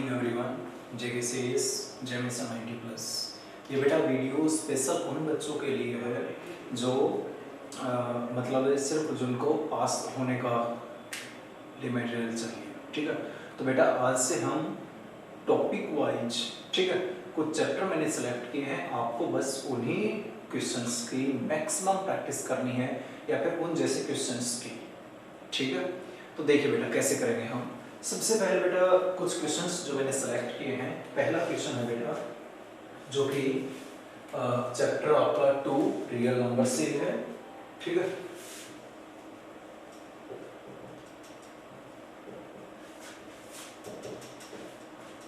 Morning everyone. JKCS Jameson 90+। ये बेटा video special उन बच्चों के लिए है जो मतलब सिर्फ जिनको पास होने का मटेरियल चाहिए। ठीक है, तो बेटा आज से हम टॉपिक वाइज, ठीक है, कुछ चैप्टर मैंने सेलेक्ट किए हैं। आपको बस उन्हीं क्वेश्चंस की मैक्सिमम प्रैक्टिस करनी है या फिर उन जैसे क्वेश्चंस की। ठीक है, तो देखिए बेटा कैसे करेंगे हम। सबसे पहले बेटा कुछ क्वेश्चंस जो मैंने सेलेक्ट किए हैं। पहला क्वेश्चन है बेटा जो कि चैप्टर आपका 2 रियल नंबर से है। ठीक है,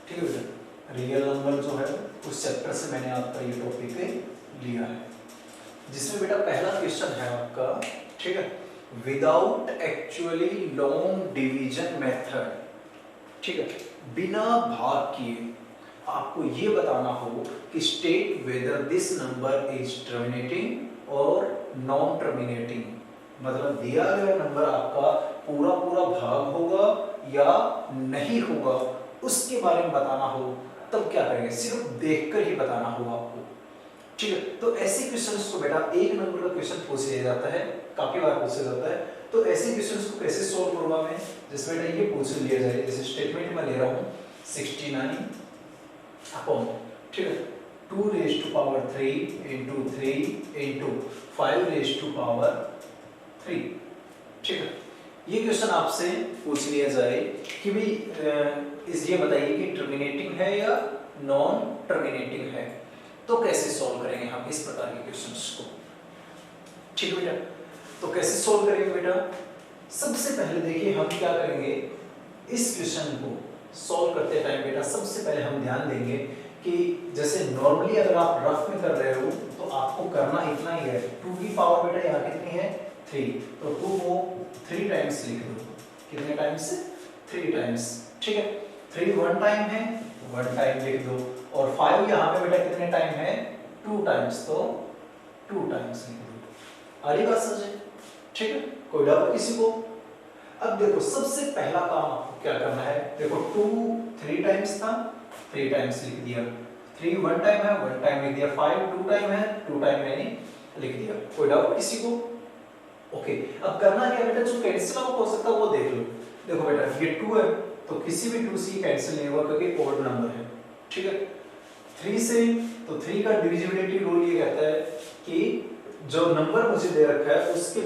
ठीक है बेटा, रियल नंबर जो है उस चैप्टर से मैंने आपका ये टॉपिक लिया है, जिसमें बेटा पहला क्वेश्चन है आपका, ठीक है, without actually long division method. ठीक है, बिना भाग किए आपको ये बताना हो कि state whether this number is terminating और नॉन टर्मिनेटिंग। मतलब दिया गया नंबर आपका पूरा पूरा भाग होगा या नहीं होगा, उसके बारे में बताना हो, तब क्या करेंगे, सिर्फ देखकर ही बताना होगा आपको। ठीक है, तो ऐसे क्वेश्चंस को बेटा एक नंबर का क्वेश्चन पूछ लिया जाता है, काफी बार पूछा जाता है। तो ऐसे क्वेश्चंस को कैसे सॉल्व करूंगा मैं, जिसमें बेटा ये पूछ लिया जाए, जैसे स्टेटमेंट में ले रहा हूं 69 अपॉन, ठीक है, 2 raise to power 3 into 3 into 5 raise to power 3। ठीक है, ये क्वेश्चन आपसे पूछ लिया जाए कि भाई इस ये बताइए कि टर्मिनेटिंग है या नॉन टर्मिनेटिंग है, तो कैसे सॉल्व करेंगे हम इस प्रकार के क्वेश्चंस को। ठीक है बेटा, तो कैसे सॉल्व करेंगे बेटा, सबसे पहले देखिए हम क्या करेंगे, इस क्वेश्चन को सॉल्व करते टाइम बेटा सबसे पहले हम ध्यान देंगे कि जैसे नॉर्मली अगर आप रफ में कर रहे हो तो आपको करना इतना ही है, 2 की पावर बेटा यहाँ कितनी है 3, तो 2 को 3 टाइम्स लिख दो। कितने टाइम्स, 3 टाइम्स। ठीक है, 3 1 टाइम है, 1 टाइम लिख दो, और 5 यहाँ पे बेटा कितने टाइम है 2 टाइम्स, तो 2 टाइम्स लिख दो। आ रही बात समझ? ठीक है, कोई डाउट किसी को? अब देखो सबसे पहला काम आपको क्या करना है, देखो 2 3 टाइम्स था, 3 टाइम्स लिख दिया, 3 1 टाइम है, 1 टाइम लिख दिया, 5 2 टाइम है, 2 टाइम मैंने लिख दिया। कोई डाउट किसी को? ओके, अब करना क्या बेटा, जो कैंसिल आउट हो सकता है वो देख लो। देखो बेटा ये 2 है तो किसी भी 2 से कैंसिल नहीं होगा क्योंकि ओड नंबर है। ठीक है, 3 से, तो 3 का डिविजिबिलिटी रूल ये कहता है कि जो नंबर मुझे दे रखा है उसके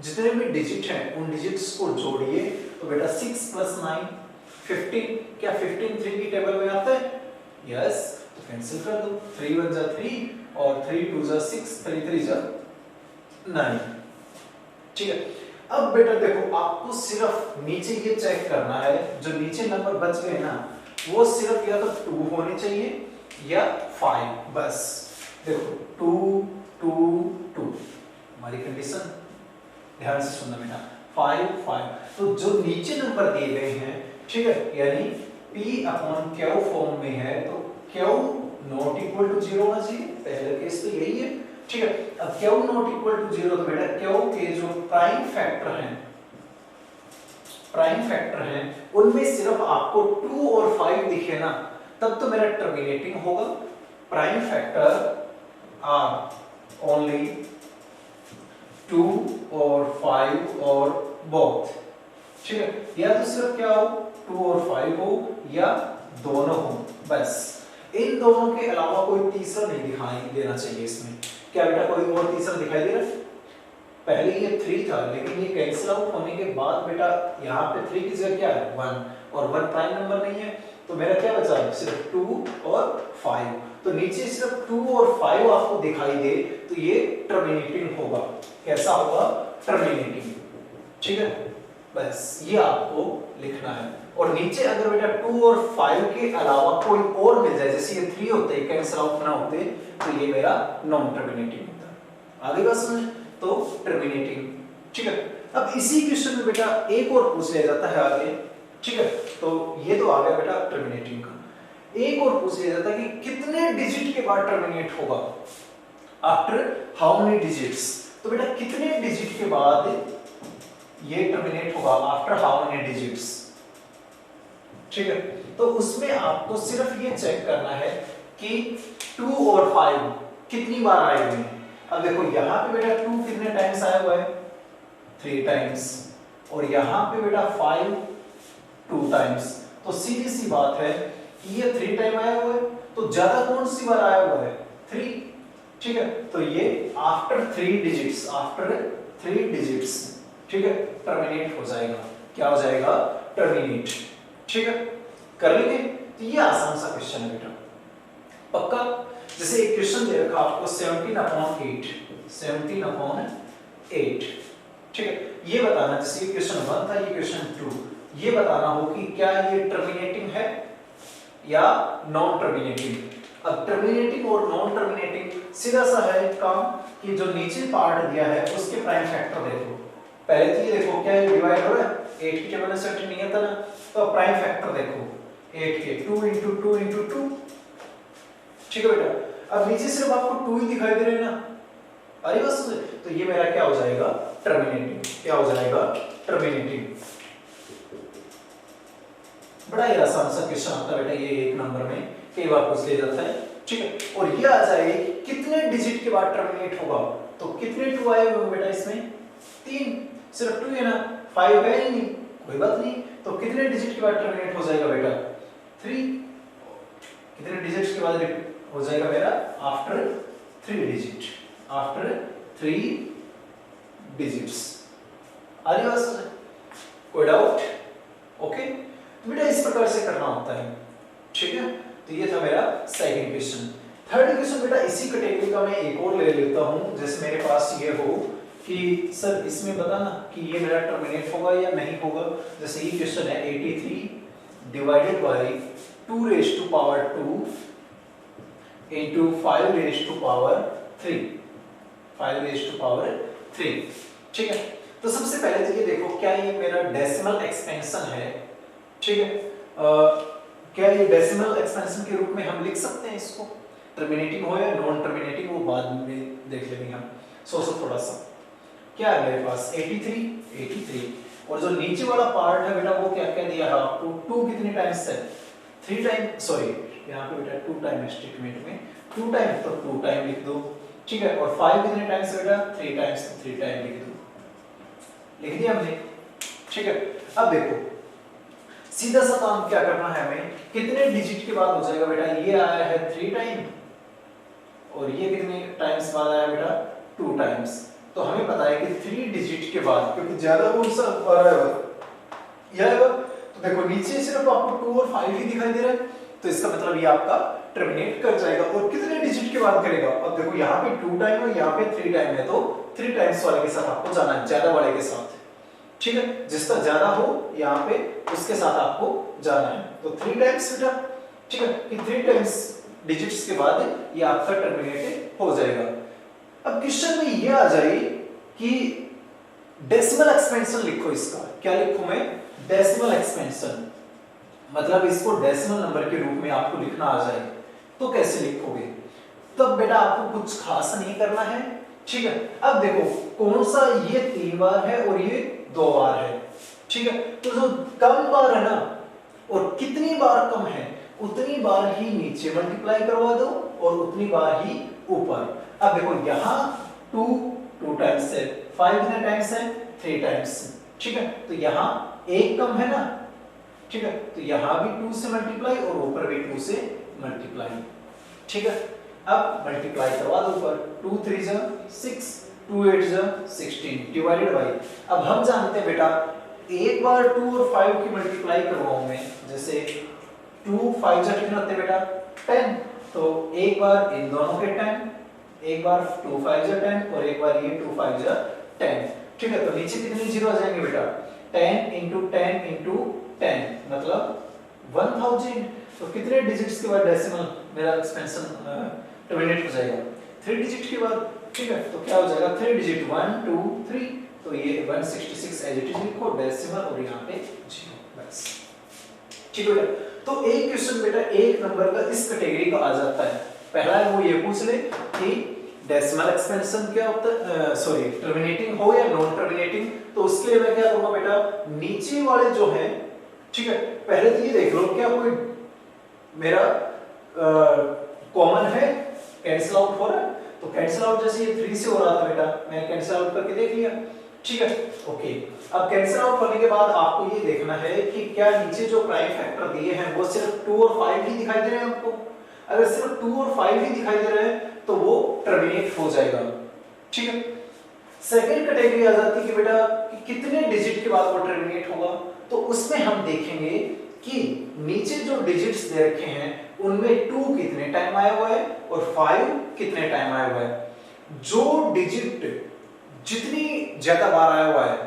जितने भी डिजिट हैं उन डिजिट्स को जोड़िए। तो बेटा 6 + 9 15, क्या 15 3 की टेबल में आता है? यस, तो कैंसिल कर दो, 3 1 जा 3 और 3 2 जा 6, 3 3 जा 9। ठीक है, अब बेटा देखो आपको सिर्फ नीचे ये चेक करना है, जो नीचे नंबर बच गए ना वो सिर्फ या तो 2 होने चाहिए या 5, बस। देखो 2 2 2 हमारी कंडीशन ध्यान से सुनना बेटा, 5 5, तो जो नीचे नंबर दिए गए हैं, ठीक है, यानी P/Q फॉर्म में है तो Q नॉट इक्वल टू 0 होना चाहिए, पहला केस तो यही है। ठीक है, अब Q नॉट इक्वल टू 0 तो बेटा Q के जो प्राइम फैक्टर हैं उनमें सिर्फ आपको 2 और 5 दिखे ना, तब तो मेरा टर्मिनेटिंग होगा। प्राइम फैक्टर आर ओनली 2 और 5 और बोथ। ठीक है, या तो सिर्फ क्या हो 2 और 5 हो या दोनों हो, बस। इन दोनों के अलावा कोई तीसरा नहीं दिखाई देना चाहिए इसमें। क्या बेटा कोई और तीसरा दिखाई दे रहा है? पहले ये 3 था लेकिन ये कैंसिल आउट होने के बाद बेटा यहाँ पे 3 की जगह क्या है 1, और 1 प्राइम नंबर नहीं है, तो मेरा क्या बचा है सिर्फ 2 और 5। तो नीचे सिर्फ 2 और 5 आपको दिखाई दे तो ये टर्मिनेटिंग होगा। कैसा होगा? टर्मिनेटिंग। ठीक है, बस ये आपको लिखना है। और नीचे अगर बेटा 2 और 5 के अलावा कोई और मिल जाए, जैसे ये 3 होते कैंसिल आउट ना होते, तो ये मेरा नॉन टर्मिनेटिंग होता। आगे बात समझ? तो टर्मिनेटिंग। ठीक है, अब इसी क्वेश्चन में बेटा एक और पूछ लिया जाता है आगे। ठीक है, तो ये तो आ गया बेटा टर्मिनेटिंग का। एक और पूछ लिया जाता है कि कितने डिजिट के बाद टर्मिनेट होगा, आफ्टर हाउ मेनी डिजिट्स। तो बेटा कितने डिजिट के बाद ये टर्मिनेट होगा, आफ्टर हाउ मेनी डिजिट्स। ठीक है, तो उसमें आपको सिर्फ ये चेक करना है कि 2 और 5 कितनी बार आए हुए हैं। अब देखो यहाँ पे बेटा 2 कितने टाइम्स आया हुआ है, 3 टाइम्स, और यहाँ पे बेटा 5 2 टाइम्स। तो सीधी सी बात है कि ये 3 टाइम आया हुआ है, तो ज्यादा कौन सी बार आया हुआ है, 3। ठीक है, तो ये आफ्टर 3 डिजिट्स, ठीक है, टर्मिनेट हो जाएगा। क्या हो जाएगा, टर्मिनेट। ठीक है, कर लेंगे। तो ये आसान सा क्वेश्चन है बेटा, पक्का। जैसे एक क्वेश्चन दे रखा आपको 17/8, 17/8। ठीक है, ये बताना, जैसे ये क्वेश्चन 1 था, ये क्वेश्चन 2, ये बताना हो कि क्या ये टर्मिनेटिंग है या नॉन टर्मिनेटिंग। अब टर्मिनेटिंग और नॉन टर्मिनेटिंग सीधा सा है काम कि जो नीचे पार्ट दिया है उसके प्राइम फैक्टर देखो। पहले तो ये देखो क्या ये डिवाइड हो रहा है, 8 की टेबल में सेट नहीं आता ना, तो प्राइम फैक्टर देखो 8 के 2 × 2 × 2। ठीक है बेटा, अब नीचे सिर्फ आपको 2 ही दिखाई दे रहे हैं ना, अरे बस, तो ये मेरा क्या हो जाएगा, टर्मिनेटिंग। क्या हो जाएगा, टर्मिनेटिंग। बड़ा ही आसान सा क्वेश्चन आता है बेटा, ये 1 नंबर में कई बार पूछ लिया जाता है। ठीक है, और ये आ जाए कितने डिजिट के बाद टर्मिनेट होगा, तो कितने 2 आए हुए बेटा इसमें, 3, सिर्फ 2 है ना, 5 है ही नहीं, कोई बात नहीं। तो कितने डिजिट के बाद टर्मिनेट हो जाएगा बेटा, 3। कितने डिजिट्स के बाद हो जाएगा मेरा, आफ्टर 3 डिजिट, आफ्टर 3 डिजिट्स। आ रही बात समझ, कोई डाउट? ओके, तो बेटा इस प्रकार से करना होता है। ठीक है, तो ये था मेरा सेकंड क्वेश्चन। थर्ड क्वेश्चन बेटा इसी कैटेगरी का मैं एक और ले लेता हूं। जैसे मेरे पास ये हो कि सर इसमें बताना कि ये मेरा टर्मिनेट होगा या नहीं होगा। जैसे ये क्वेश्चन है 83 divided by 2 raise to power 2 into 5 raise to power 3, 5 raise to power 3। ठीक है, तो सबसे पहले तो ये देखो क्या ये मेरा डेसिमल एक्सपेंशन है। ठीक है, क्या ये डेसिमल एक्सपेंशन के रूप में हम लिख सकते हैं इसको, टर्मिनेटिंग हो या नॉन टर्मिनेटिंग वो बाद में देख लेंगे हम। सोचो थोड़ा सा, क्या है मेरे पास 83 और जो नीचे वाला पार्ट है बेटा वो क्या क्या दिया है आपको, 2 कितने टाइम्स है, 3 टाइम, सॉरी यहाँ पे बेटा 2 टाइम स्टेटमेंट में 2 टाइम, तो 2 टाइम लिख दो। ठीक है, और 5 कितने टाइम्स है बेटा, 3 टाइम्स, तो 3 टाइम लिख दो, लिख दिया हमने। ठीक है, अब देखो सीधा सा काम क्या करना है हमें, कितने डिजिट के बाद हो जाएगा बेटा, ये आया है 3 टाइम और ये कितने टाइम्स बाद आया बेटा, 2 टाइम्स। तो हमें पता है कि 3 डिजिट के बाद, क्योंकि ज्यादा कौन सा आ रहा है यह है, तो देखो नीचे सिर्फ आपको 2 और 5 ही दिखाई दे रहा है, तो इसका मतलब ये आपका टर्मिनेट कर जाएगा। और कितने डिजिट के बाद करेगा, अब देखो यहाँ पे 2 टाइम है, यहाँ पे 3 टाइम है, तो 3 टाइम्स वाले के साथ आपको जाना है, ज्यादा वाले के साथ। ठीक है, जिसका ज्यादा हो यहाँ पे उसके साथ आपको जाना है, तो 3 टाइम्स बेटा। ठीक है, कि 3 टाइम्स डिजिट्स के बाद ये आपका टर्मिनेट हो जाएगा। अब क्वेश्चन में ये आ जाए कि डेसिमल एक्सपेंशन लिखो, इसका क्या लिखूं मैं, डेसिमल एक्सपेंशन, मतलब इसको डेसिमल नंबर के रूप में आपको लिखना आ जाए तो कैसे लिखोगे। तो बेटा आपको कुछ खास नहीं करना है। ठीक है, अब देखो कौन सा, ये 3 बार है और ये 2 बार है। ठीक है, तो जो कम बार है ना, और कितनी बार कम है उतनी बार ही नीचे मल्टीप्लाई करवा दो और उतनी बार ही ऊपर। अब देखो यहाँ 2 टाइम्स है, 5 कितने टाइम्स है, 3 टाइम्स। ठीक है, तो यहाँ 1 कम है ना, ठीक है, तो यहाँ भी 2 से मल्टीप्लाई और ऊपर भी 2 से मल्टीप्लाई। ठीक है, अब मल्टीप्लाई करवा दो ऊपर, 2 3 जा 6, 2 8 जा 16 डिवाइडेड बाय, अब हम जानते हैं बेटा एक बार 2 और 5 की मल्टीप्लाई करवाऊं मैं, जैसे 2 5 जा कितना होते हैं बेटा 10, तो एक बार इन दोनों के 10, एक बार 2 5 जा 10 और एक बार ये 2 5 जा 10। ठीक है, तो नीचे कितने जीरो आ जाएंगे बेटा, 10 × 10 × 10 मतलब 1000। तो कितने डिजिट्स के बाद डेसिमल मेरा एक्सपेंशन टर्मिनेट हो जाएगा, 3 डिजिट के बाद। ठीक है, तो क्या हो जाएगा 3 डिजिट 1 2 3, तो ये 166 एज इट इज लिखो डेसिमल और यहाँ पे 0 बस। ठीक है, तो एक क्वेश्चन बेटा 1 नंबर का इस कैटेगरी का आ जाता है। पहला है वो ये पूछ ले कि डेसिमल एक्सपेंशन क्या होता है, सॉरी टर्मिनेटिंग हो या नॉन टर्मिनेटिंग। तो उसके लिए मैं क्या करूंगा बेटा, नीचे वाले जो है ठीक है, पहले तो ये देख लो क्या कोई मेरा कॉमन है, कैंसिल आउट हो रहा है, तो कैंसिल आउट जैसे ये 3 से हो रहा था बेटा, मैंने कैंसिल आउट करके देख लिया। ठीक है, ओके। अब कैंसिल आउट करने के बाद आपको ये देखना है कि क्या नीचे जो प्राइम फैक्टर दिए हैं वो सिर्फ 2 और 5 ही दिखाई दे रहे हैं आपको। अगर सिर्फ 2 और 5 ही दिखाई दे रहे हैं तो वो टर्मिनेट हो जाएगा। ठीक है, सेकंड कैटेगरी आ जाती है कि बेटा कि कितने डिजिट के बाद वो टर्मिनेट होगा, तो उसमें हम देखेंगे कि नीचे जो डिजिट्स दे रखे हैं उनमें 2 कितने टाइम आया हुआ है और 5 कितने टाइम आया हुआ है। जो डिजिट जितनी ज्यादा बार आया हुआ है,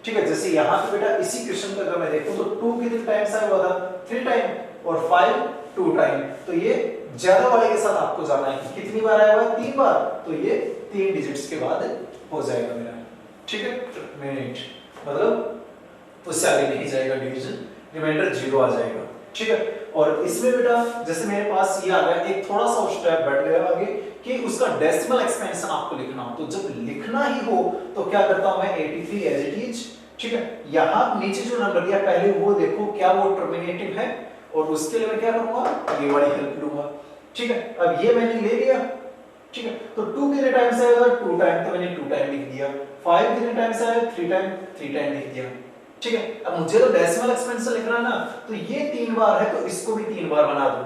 ठीक है, जैसे यहां पे बेटा इसी क्वेश्चन का अगर मैं देखूं तो 2 कितने टाइम्स आया हुआ था, 3 टाइम, और 5 2 टाइम, तो ये ज्यादा वाले के साथ आपको जाना है कि कितनी बार आया हुआ है, 3 बार, तो ये 3 डिजिट्स के बाद हो जाएगा मेरा। ठीक है, मिनट मतलब उससे आगे नहीं जाएगा डिवीजन, रिमाइंडर 0 आ जाएगा। ठीक है, और इसमें बेटा जैसे मेरे पास ये आ गया, एक थोड़ा सा स्टेप बढ़ गया आगे कि उसका डेसिमल एक्सपेंशन आपको लिखना हो, तो जब लिखना ही हो तो क्या करता हूं मैं 83 एज इट इज। ठीक है, यहां नीचे जो नंबर दिया पहले वो देखो क्या वो टर्मिनेटिव है, और उसके लिए मैं क्या करूंगा, ये वाली हेल्प लूंगा। ठीक है, अब ये मैंने ले लिया। ठीक है, तो 2 कितने टाइम से आएगा, 2 टाइम, तो मैंने 2 टाइम लिख दिया। 5 कितने टाइम से आएगा, 3 टाइम, 3 टाइम लिख दिया। ठीक है, अब मुझे तो डेसिमल एक्सपेंशन लिखना है ना, तो ये 3 बार है तो इसको भी 3 बार बना दो।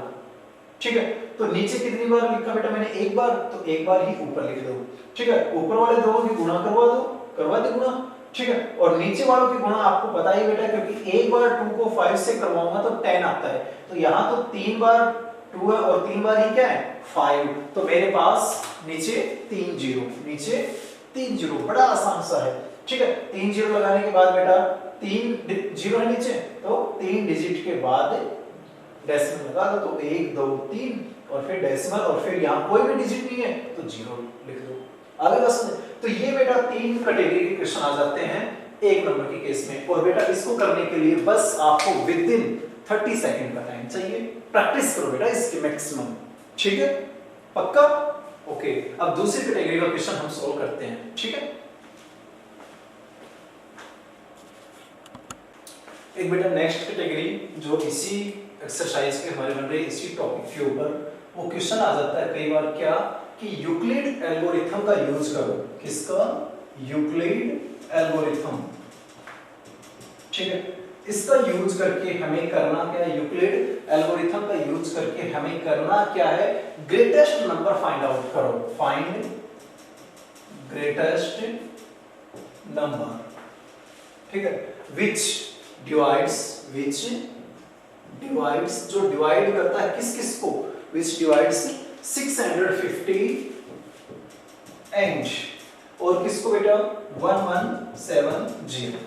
ठीक है, तो नीचे कितनी बार लिखा बेटा मैंने, 1 बार, तो 1 बार ही ऊपर लिख दो। ठीक है, ऊपर वाले दोनों की गुणा करवा दो गुणा। ठीक है, और नीचे वालों की गुणा आपको पता ही बेटा, क्योंकि एक बार 2 को 5 से करवाऊंगा तो 10 आता है, तो यहां तो 3 बार 2 है और 3 बार ही क्या है 5, तो मेरे पास नीचे 3 जीरो, नीचे 3 जीरो, बड़ा आसान सा है। ठीक है, 3 जीरो लगाने के बाद बेटा 3 जीरो है नीचे, तो 3 डिजिट के बाद डेसिमल लगा दो, तो 1 2 3 और फिर डेसिमल, और फिर यहाँ कोई भी डिजिट नहीं है तो 0 लिख दो। आगे बस, तो ये बेटा 3 कैटेगरी के क्वेश्चन आ जाते हैं 1 नंबर के केस में, और बेटा इसको करने के लिए बस आपको विद इन 30 सेकंड का टाइम चाहिए। प्रैक्टिस करो बेटा इसकी मैक्सिमम। ठीक है, पक्का? ओके, अब दूसरी कैटेगरी का क्वेश्चन हम सॉल्व करते हैं। ठीक है, एक बेटा नेक्स्ट कैटेगरी जो इसी एक्सरसाइज के हमारे बन रहे इसी टॉपिक के ऊपर, वो क्वेश्चन आ जाता है कई बार क्या कि यूक्लिड एल्गोरिथम का यूज करो। किसका? Euclid algorithm. ठीक है, इसका यूज करके हमें करना क्या है, यूक्लिड एल्गोरिथम का यूज करके हमें करना क्या है, ग्रेटेस्ट नंबर फाइंड आउट करो। Find greatest number. ठीक है, विच डिवाइड्स, जो डिवाइड करता है किस किस को, विच डिवाइड्स 650 एंड, और किसको बेटा 1170।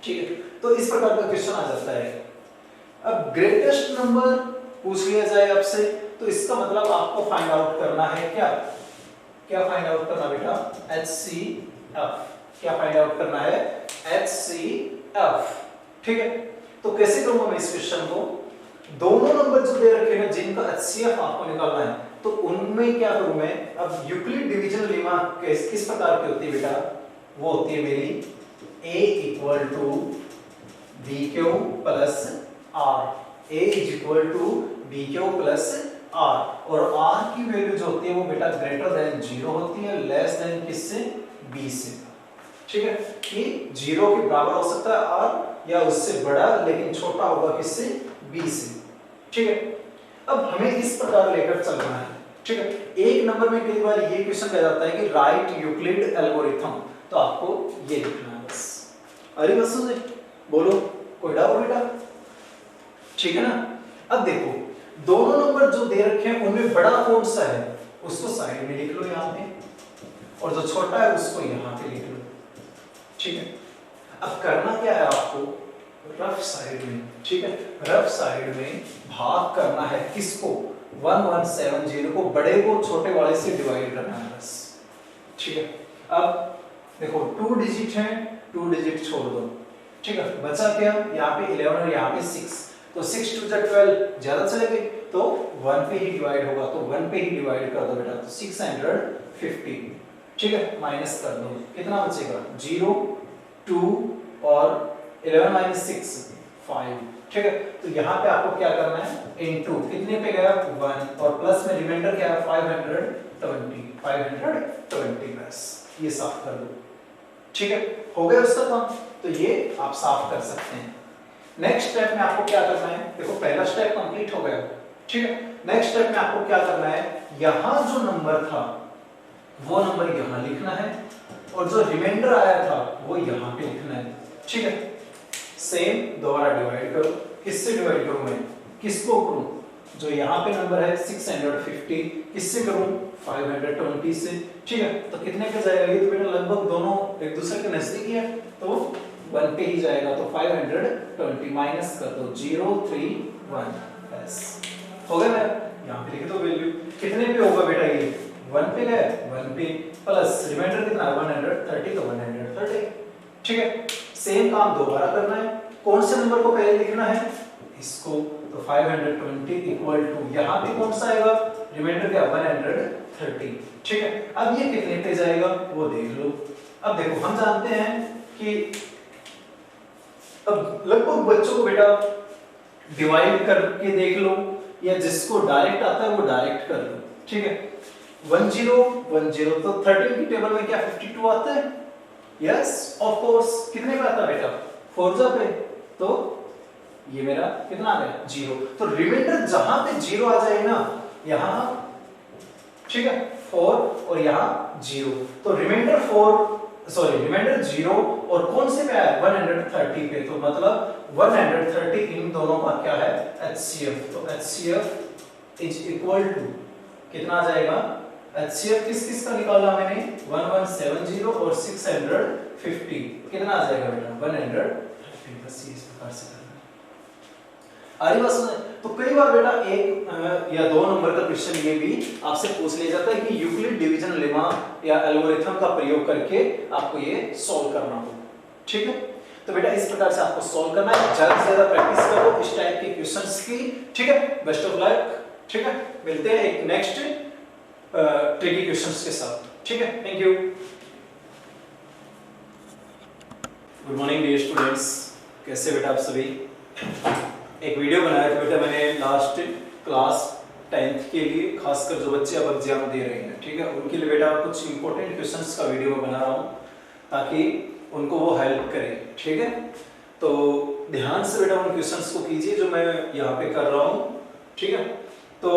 ठीक है, तो इस प्रकार का क्वेश्चन आ जाता है। अब ग्रेटेस्ट नंबर पूछ लिया जाए आपसे, तो इसका मतलब आपको फाइंड आउट करना है क्या फाइंड आउट करना बेटा, HCF। क्या फाइंड आउट करना है, HCF। ठीक है, तो कैसे करूंगा मैं इस क्वेश्चन को, दोनों नंबर जो दे रखे हैं जिनका HCF आपको निकालना है, तो उनमें क्या करूं मैं, अब यूक्लिड डिवीजन लेमा किस प्रकार की होती है बेटा, वो होती है मेरी A equal to b q plus r, A is equal to b q plus r, और R की वैल्यू जो होती है वो बेटा ग्रेटर देन 0 होती है, लेस देन किससे, B से। ठीक है, कि 0 के बराबर हो सकता है R, या उससे बड़ा लेकिन छोटा होगा किससे, B से। ठीक है, अब हमें इस प्रकार लेकर चलना है। ठीक है, एक नंबर में कई बार ये क्वेश्चन कह जाता है कि राइट यूक्लिड एल्गोरिथम, तो आपको ये लिखना है बस। अरे बस सुन बोलो, कोई डाउट बेटा? ठीक है ना, अब देखो दोनों नंबर जो दे रखे हैं उनमें बड़ा कौन सा है, उसको साइड में लिख लो यहाँ पे, और जो छोटा है उसको यहाँ पे लिख लो। ठीक है, अब करना क्या है आपको, रफ साइड में, ठीक है, रफ साइड में भाग करना है किसको, 1170 को, बड़े को छोटे वाले से डिवाइड करना है बस। ठीक है, अब देखो 2 डिजिट है, 2 डिजिट छोड़ दो। ठीक है, बचा क्या, यहाँ पे 11 और यहाँ पे 6, तो 6 2 12 ज्यादा चले गए, तो 1 पे ही डिवाइड होगा, तो 1 पे ही डिवाइड कर दो बेटा, तो 650। ठीक है, माइनस कर दो, कितना बचेगा 0 2 और 11 - 6 5, ठीक है। तो यहाँ पे आपको क्या करना है, इनटू कितने पे गया 1 और प्लस में रिमाइंडर क्या है 520 बस ये साफ कर दो, ठीक है। हो गया उसका काम, तो ये आप साफ कर सकते हैं। नेक्स्ट स्टेप में आपको क्या करना है, देखो पहला स्टेप कंप्लीट हो गया, ठीक है। नेक्स्ट स्टेप में आपको क्या करना है, यहां जो नंबर था वो नंबर यहां लिखना है और जो रिमाइंडर आया था वो यहां पे लिखना है, ठीक है। सेम दोबारा डिवाइड करो, किससे डिवाइड करूं मैं, किसको करूं, जो यहाँ पे नंबर है 650 किससे करूं 520 से, ठीक है। तो कितने पे जाएगा ये, तो बेटा लगभग दोनों एक दूसरे के नजदीक ही है तो 1 पे ही जाएगा, तो 520 माइनस कर दो 031 बस हो गया। यहाँ पे लिख दो वैल्यू, कितने पे होगा बेटा ये 1 पे गया 1 पे प्लस रिमाइंडर कितना 130 तो 130, ठीक है। सेम काम दोबारा करना है, कौन से नंबर को पहले लिखना है इसको, तो 520 इक्वल टू यहाँ पे कौन सा आएगा रिमाइंडर क्या 130, ठीक है। अब ये कितने पे जाएगा वो देख लो। अब देखो हम जानते हैं कि अब लगभग बच्चों को बेटा डिवाइड करके देख लो या जिसको डायरेक्ट आता है वो डायरेक्ट कर लो, ठीक है। 1010 तो 13 की टेबल में क्या 52 आता है, यस ऑफ कोर्स, कितने पे आता है बेटा 4 पे, तो ये मेरा कितना आ गया 0, तो रिमाइंडर जहां पे 0 आ जाए ना यहां, ठीक है 4 और यहां 0, तो रिमाइंडर 0 और कौन से पे आया 130 पे, तो मतलब 130 इन दोनों का क्या है HCF, तो HCF इज इक्वल टू कितना आ जाएगा, HCF किस किस का निकाला मैंने 1170 और 650, कितना आ जाएगा बेटा 130, बस इस प्रकार से करना है। अरे बस तो कई बार बेटा एक या दो नंबर का क्वेश्चन ये भी आपसे पूछ लिया जाता है कि यूक्लिड डिवीजन लेमा या एल्गोरिथम का प्रयोग करके आपको ये सॉल्व करना हो, ठीक है। तो बेटा इस प्रकार से आपको सॉल्व करना है, ज्यादा से ज्यादा प्रैक्टिस करो इस टाइप के क्वेश्चंस की, ठीक है। बेस्ट ऑफ लक, ठीक है। मिलते हैं एक नेक्स्ट ट्रिकी क्वेश्चंस के साथ, ठीक है। Thank you. Good morning dear students, कैसे बेटा आप सभी। एक वीडियो बनाया था बेटा मैंने लास्ट क्लास 10th के लिए, खासकर जो बच्चे अब एग्जाम दे रहे हैं, ठीक है, उनके लिए बेटा कुछ इंपॉर्टेंट क्वेश्चंस का वीडियो बना रहा हूँ ताकि उनको वो हेल्प करे, ठीक है। तो ध्यान से बेटा उन क्वेश्चंस को कीजिए जो मैं यहाँ पे कर रहा हूँ, ठीक है। तो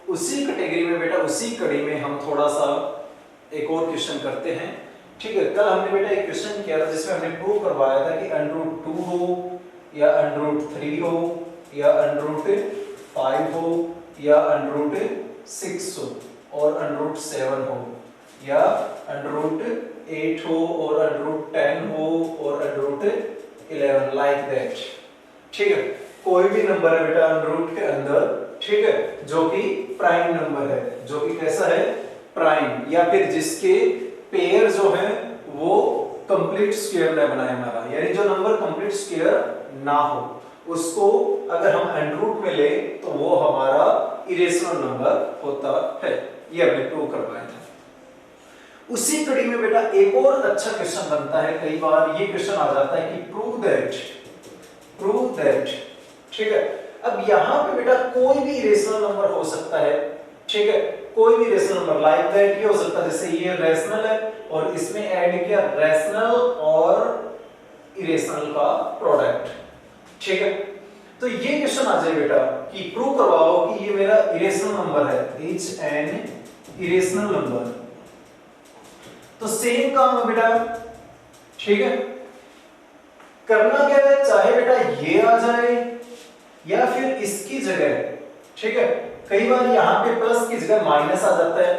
उसी कैटेगरी में बेटा उसी कड़ी में हम थोड़ा सा एक और क्वेश्चन करते हैं, ठीक है। कल हमने बेटा एक क्वेश्चन किया था जिसमें हमने प्रूव करवाया था कि √2 हो या √3 हो या √5 हो या √6 हो और √7 हो या √8 हो और √10 हो और √11 लाइक दैट, ठीक है। कोई भी नंबर है बेटा √, के अंदर, ठीक है, जो कि प्राइम नंबर है, जो कि कैसा है प्राइम, या फिर जिसके पेयर जो है वो कंप्लीट स्क्वायर ना बनाए हमारा, यानी जो नंबर कंप्लीट स्क्वायर ना हो उसको अगर हम √, में ले तो वो हमारा इरेशनल नंबर होता है, ये हमने प्रूव करवाया था। उसी कड़ी में बेटा एक और अच्छा क्वेश्चन बनता है, कई बार ये क्वेश्चन आ जाता है कि प्रूव दैट, ठीक है। अब यहाँ पे बेटा कोई भी रेशनल नंबर हो सकता है, ठीक है, कोई भी रेशनल नंबर लाइक दैट ये हो सकता है, जैसे ये रेशनल है और इसमें ऐड किया रेशनल और इरेशनल का प्रोडक्ट, ठीक है। तो ये क्वेश्चन आ जाए बेटा कि प्रूव करवाओ कि ये मेरा इरेशनल नंबर है, इज एन इरेशनल नंबर, तो सेम काम है बेटा, ठीक है। करना क्या है, चाहे बेटा ये आ जाए या फिर इसकी जगह, ठीक है, कई बार यहाँ पे प्लस की जगह माइनस आ जाता है,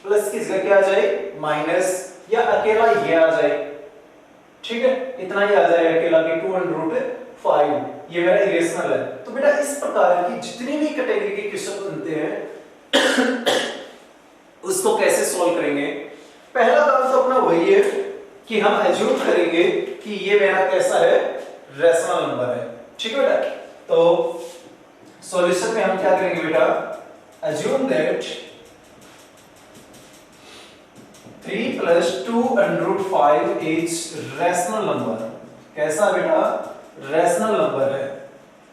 प्लस की जगह क्या आ जाए माइनस, या अकेला ये आ जाए, ठीक है, इतना ही आ जाए अकेला कि 2√5, ये मेरा इरेशनल है। तो बेटा इस प्रकार की जितनी भी कैटेगरी के क्वेश्चन बनते हैं उसको कैसे सॉल्व करेंगे। पहला काम तो अपना वही है कि हम एज्यूम करेंगे कि ये मेरा कैसा है रेशनल नंबर है, ठीक है बेटा। तो सॉल्यूशन में हम क्या करेंगे बेटा, assume that 3 + 2√5 is rational number, कैसा बेटा रेशनल नंबर है,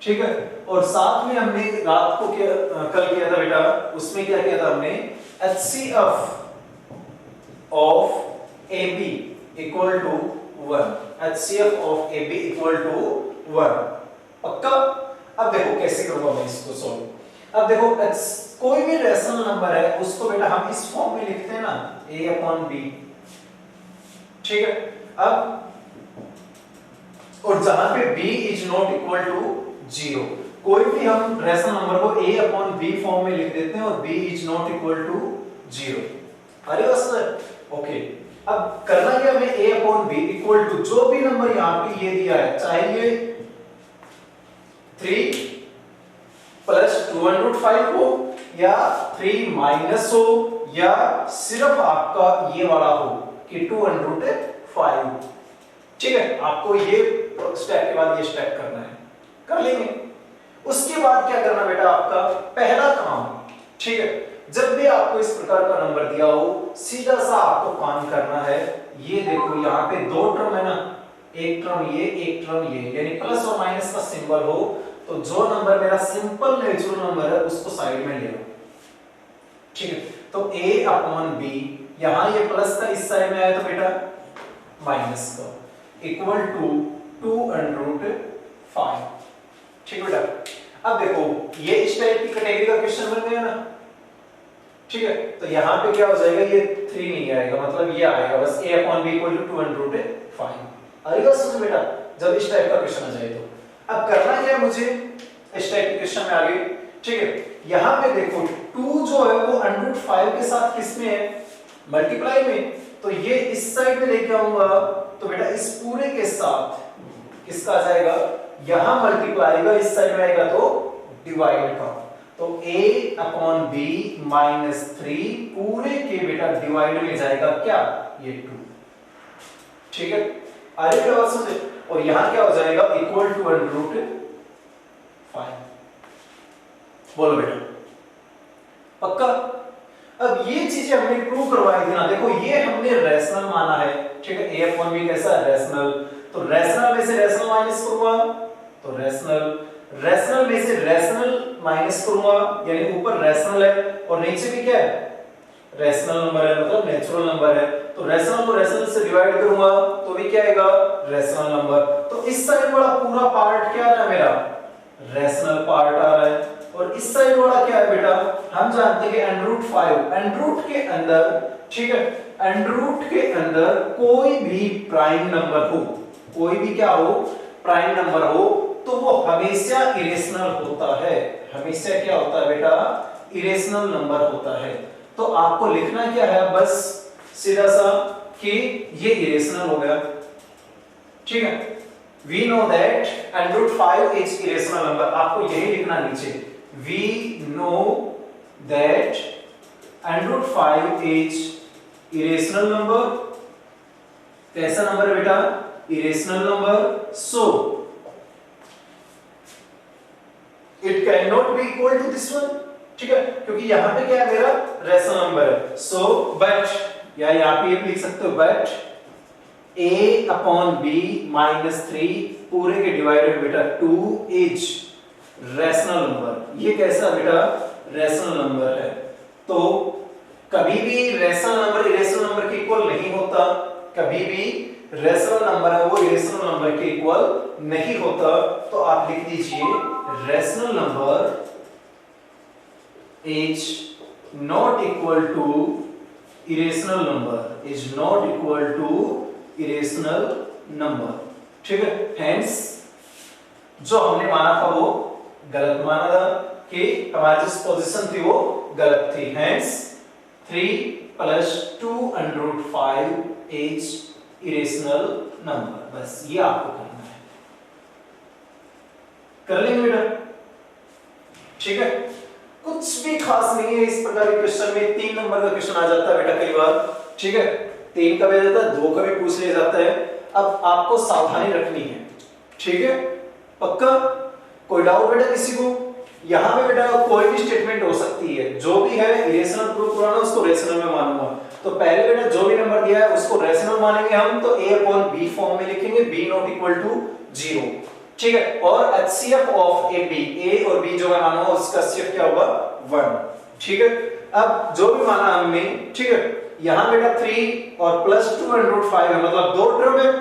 ठीक है। और साथ में हमने रात को कल किया था बेटा, उसमें क्या किया था हमने, HCF of AB equal to 1, HCF of AB equal to 1। पक्का? अब देखो कैसे करूंगा मैं इसको सॉल्व। अब देखो कोई भी रेशनल नंबर है उसको बेटा हम इस फॉर्म में लिखते हैं ना, A/B, ठीक है। अब और जहां पे b is not equal to 0, कोई भी हम रेशनल नंबर को A/B फॉर्म में लिख देते हैं और b is not equal to 0। अरे बस ओके। अब करना क्या हमें, A/B इक्वल टू जो भी नंबर यहां पे ये दिया है, चाहे ये 3 प्लस 2/5 हो या 3 माइनस हो या सिर्फ आपका ये वाला हो कि 2/5, ठीक है। आपको ये स्टेप के बाद ये स्टेप करना है, कर लेंगे। उसके बाद क्या करना बेटा, आपका पहला काम, ठीक है, जब भी आपको इस प्रकार का नंबर दिया हो सीधा सा आपको काम करना है। ये देखो यहाँ पे दो टर्म है ना, एक टर्म ये एक टर्म ये, यानी प्लस और माइनस का सिंबल हो तो जो नंबर मेरा सिंपल नेचुरल नंबर है उसको साइड में ले लो, ठीक है। तो A/B, यहां ये प्लस का इस साइड में आया तो बेटा माइनस का, इक्वल टू 2/5, ठीक है बेटा। अब देखो ये इस टाइप की कैटेगरी का क्वेश्चन बन गया ना, ठीक है। तो यहां पे क्या हो जाएगा, ये 3 नहीं आएगा, मतलब ये आएगा बस A/B इक्वल टू 2/5। आएगा समझ बेटा, जब इस टाइप का क्वेश्चन आ जाए तो। अब करना क्या है मुझे इस टाइप के क्वेश्चन में आगे, ठीक है। यहां पे देखो 2 जो है वो √5 के साथ किसमें है, मल्टीप्लाई में, तो ये इस साइड में लेके आऊंगा तो बेटा इस पूरे के साथ किसका आ जाएगा, यहां मल्टीप्लाई का, इस साइड में आएगा तो डिवाइड का, तो A/B -3 पूरे के बेटा डिवाइड में जाएगा क्या, ये 2, ठीक है। आगे क्या बात समझे। और यहां क्या हो जाएगा, इक्वल टू √5। बोलो बेटा पक्का। अब ये चीजें हमने प्रूव करवाई थी ना, देखो ये हमने रैशनल माना है, ठीक है। A/B कैसा है, रैशनल, तो रैशनल में से रैशनल माइनस करूंगा तो रैशनल में से रैशनल माइनस करूंगा, यानी ऊपर रैशनल है और नीचे भी क्या है, रैशनल नंबर है, मतलब नेचुरल नंबर है। तो रैशनल को रैशनल से डिवाइड करूंगा तो भी क्या आएगा, रैशनल नंबर। तो इस साइड वाला पूरा पार्ट क्या आ रहा है मेरा, रैशनल पार्ट आ रहा है। और इस साइड वाला क्या है बेटा, हम जानते हैं कि √5, √रूट के अंदर, ठीक है, √रूट के अंदर कोई भी प्राइम नंबर हो, कोई भी क्या हो, प्राइम नंबर हो, तो वो हमेशा इरेशनल होता है। हमेशा क्या होता है बेटा, इरेशनल नंबर होता है। तो आपको लिखना क्या है, बस सीधा सा कि ये इरेशनल हो गया, ठीक है। We know that √5 is irrational number, आपको यही लिखना नीचे, we know that √5 is irrational number। कैसा नंबर है बेटा, irrational number, so it cannot be equal to this one, ठीक है, क्योंकि यहां पे क्या है, मेरा रैशनल नंबर है। so but, या यहां पे ये लिख सकते हो but A/B -3 पूरे के डिवाइडेड बेटा 2 इज रैशनल नंबर। ये कैसा बेटा, रैशनल नंबर है। तो कभी भी रैशनल नंबर इरेशनल नंबर के इक्वल नहीं होता, कभी भी रैशनल नंबर है वो इरेशनल नंबर के इक्वल नहीं होता। तो आप लिख दीजिए rational number is not equal to irrational number, is not equal to irrational number, ठीक है। हेंस जो हमने माना था वो गलत माना था, कि हमारी जो पोजीशन थी वो गलत थी। Hence 3 + 2/5 is irrational number. बस ये आपको करना है, कर लेंगे बेटा, ठीक है। कुछ भी खास नहीं है इस प्रकार के क्वेश्चन में। 3 नंबर का क्वेश्चन आ जाता है बेटा कई बार, ठीक है, 3 का भी आ जाता है, 2 का भी पूछ लिया जाता है। अब आपको सावधानी रखनी है, ठीक है, पक्का। कोई डाउट बेटा किसी को, यहां पे बेटा कोई भी स्टेटमेंट हो सकती है, जो भी है इरेशनल प्रूफ कराना उसको रेशनल में मानूंगा। तो पहले बेटा जो भी नंबर दिया है उसको रेशनल मानेंगे हम, तो A/B फॉर्म में लिखेंगे, B ≠ इक्वल टू 0, ठीक है, और HCF ऑफ ए बी, ए और बी जो मैं माना उसका HCF क्या होगा 1, ठीक है। अब जो भी माना हमने, ठीक है, यहां बेटा 3 और प्लस 2√5 है, मतलब दो टर्म है,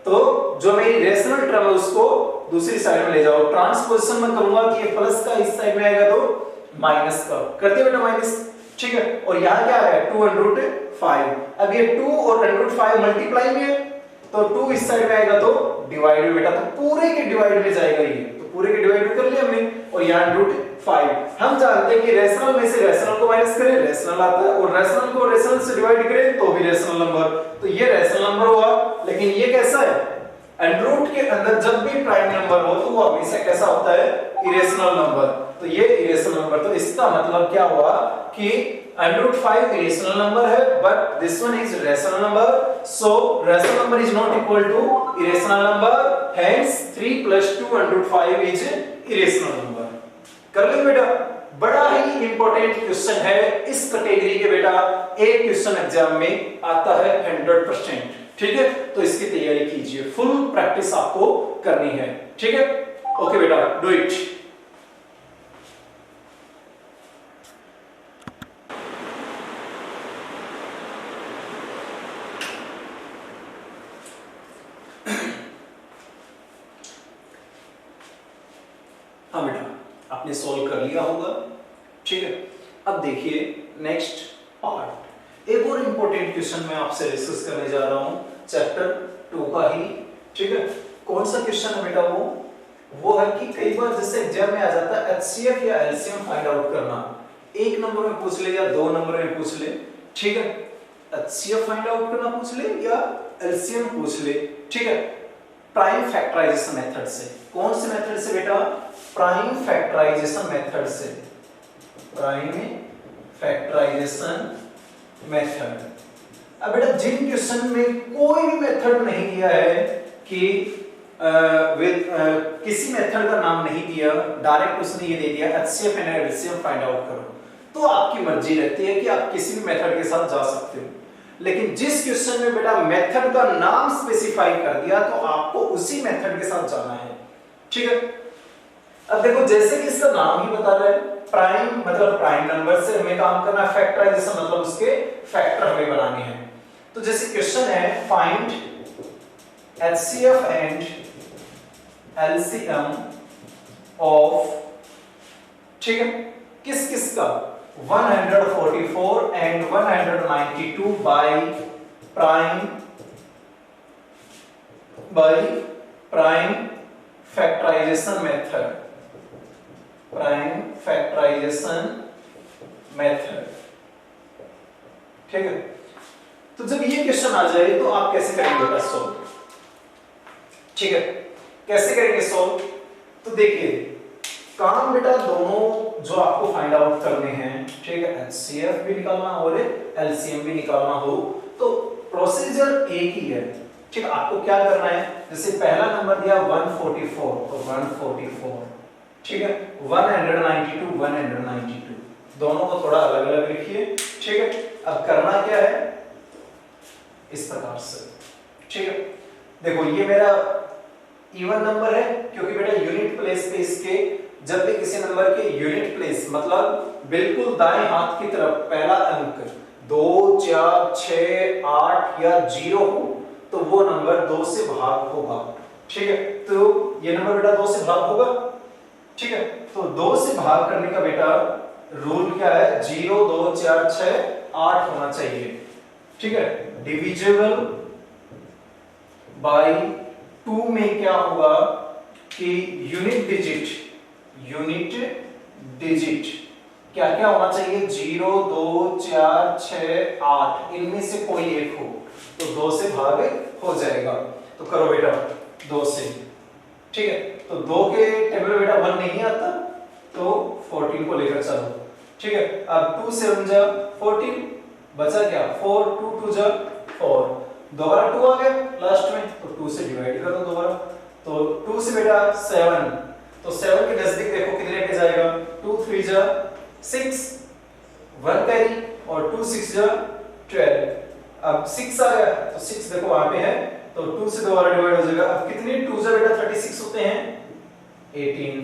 तो जो मेरी रेशनल टर्म है उसको दूसरी साइड में ले जाओ। ट्रांसपोजिशन में करूंगा कि ये प्लस का इस साइड में आएगा तो माइनस का, कर दिया बेटा माइनस, ठीक है। और यहां क्या है 2√5, अब ये 2 और √5 मल्टीप्लाई में है, तो 2 इस साइड में आएगा तो डिवाइड में बेटा, तो पूरे के डिवाइड में जाएगा ये, तो पूरे के डिवाइड में कर लिया हमने, और यहाँ √5 हम जानते हैं कि रेशनल में से रेशनल को माइनस करें रेशनल आता है, और रेशनल को रेशनल से डिवाइड करें तो भी रेशनल नंबर, तो ये रेशनल नंबर हुआ। लेकिन ये कैसा है, अंडर रूट के अंदर जब भी प्राइम नंबर हो तो वो हमेशा कैसा होता है, इरेशनल नंबर, तो ये इरेशनल नंबर, तो इसका मतलब क्या हुआ कि √5 इरेशनल नंबर है, but this one is rational number, so rational number is not equal to irrational number, hence 3 + 2 √5 is irrational number. कर लो बेटा, बड़ा ही इंपॉर्टेंट क्वेश्चन है इस कैटेगरी के बेटा, एक क्वेश्चन एग्जाम में आता है 100%, ठीक है। तो इसकी तैयारी कीजिए, फुल प्रैक्टिस आपको करनी है, ठीक है। ओके बेटा, डू इट। हाँ बेटा, आपने सॉल्व कर लिया होगा, ठीक है। अब देखिए नेक्स्ट पार्ट, एक और इंपॉर्टेंट क्वेश्चन मैं आपसे डिस्कस करने जा रहा हूं चैप्टर 2 का ही, ठीक है। कौन सा क्वेश्चन है बेटा, वो है कि कई बार जैसे एग्जाम में आ जाता है HCF या LCM फाइंड आउट करना, एक नंबर में पूछ ले या दो नंबर में पूछ ले, ठीक है। HCF फाइंड आउट करना पूछ ले या LCM पूछ ले, ठीक है। प्राइम फैक्टराइजेशन मेथड से, कौन से मेथड से बेटा, प्राइम फैक्टराइजेशन मेथड से, प्राइम फैक्टराइजेशन मेथड। अब बेटा जिन क्वेश्चन में कोई भी मेथड नहीं दिया है कि किसी मेथड का नाम नहीं दिया, डायरेक्ट उसने ये दे दिया HCF and LCM find out करो, तो आपकी मर्जी रहती है कि आप किसी भी मेथड के साथ जा सकते हो। लेकिन जिस क्वेश्चन में बेटा मेथड का नाम स्पेसिफाई कर दिया तो आपको उसी मेथड के साथ जाना है, ठीक है। अब देखो जैसे कि इसका नाम ही बता रहा है, प्राइम मतलब प्राइम नंबर से हमें काम करना है, फैक्टराइजेशन मतलब उसके फैक्टर हमें बनाने हैं। तो जैसे क्वेश्चन है find HCF and LCM of, ठीक है, किस किस का 144 and 192 by prime factorization method, prime factorization method, ठीक है। तो जब ये क्वेश्चन आ जाए तो आप कैसे करेंगे बेटा सॉल्व, ठीक है, कैसे करेंगे सॉल्व। तो देखिए काम बेटा दोनों जो आपको फाइंड आउट करने हैं, ठीक है, HCF भी निकालना और LCM भी निकालना हो तो प्रोसीजर एक ही है, ठीक है। आपको क्या करना है, जैसे पहला नंबर दिया 144 तो 144, ठीक है, 192 दोनों को थोड़ा अलग अलग लिखिए, ठीक है। अब करना क्या है, इस प्रकार से, ठीक है। देखो ये मेरा इवन नंबर है क्योंकि बेटा यूनिट प्लेस पे इसके, जब भी किसी नंबर के यूनिट प्लेस मतलब बिल्कुल दाएं हाथ की तरफ पहला अंक 2 4 6 8 या 0 हो तो वो नंबर 2 से भाग होगा, ठीक है। तो ये नंबर बेटा 2 से भाग होगा, ठीक है। तो 2 से भाग करने का बेटा रूल क्या है, 0 2 4 6 8 होना चाहिए, ठीक है। डिविजिबल बाय 2 में क्या होगा कि यूनिट डिजिट क्या क्या होना चाहिए, 0 2 4 6 8 इनमें से कोई एक हो तो 2 से भाग हो जाएगा। तो करो बेटा 2 से, ठीक है। तो 2 के टेबल में बेटा 1 नहीं आता तो 14 को लेकर चलो, ठीक है। अब 2 से 1 जा 14 बचा क्या 4, 2 2 जा 4, दोबारा 2 आ गया लास्ट में तो 2 से डिवाइड कर दो दोबारा, तो 2 से बेटा 7, तो 7 के नजदीक देखो कितने पे जाएगा, 2 3 जा 6, 1 कैरी और 2 6 जा 12, अब 6 आ गया तो 6 देखो वहां पे है तो 2 से दोबारा डिवाइड हो जाएगा। अब कितने 2 जा बेटा 36 होते हैं, 18।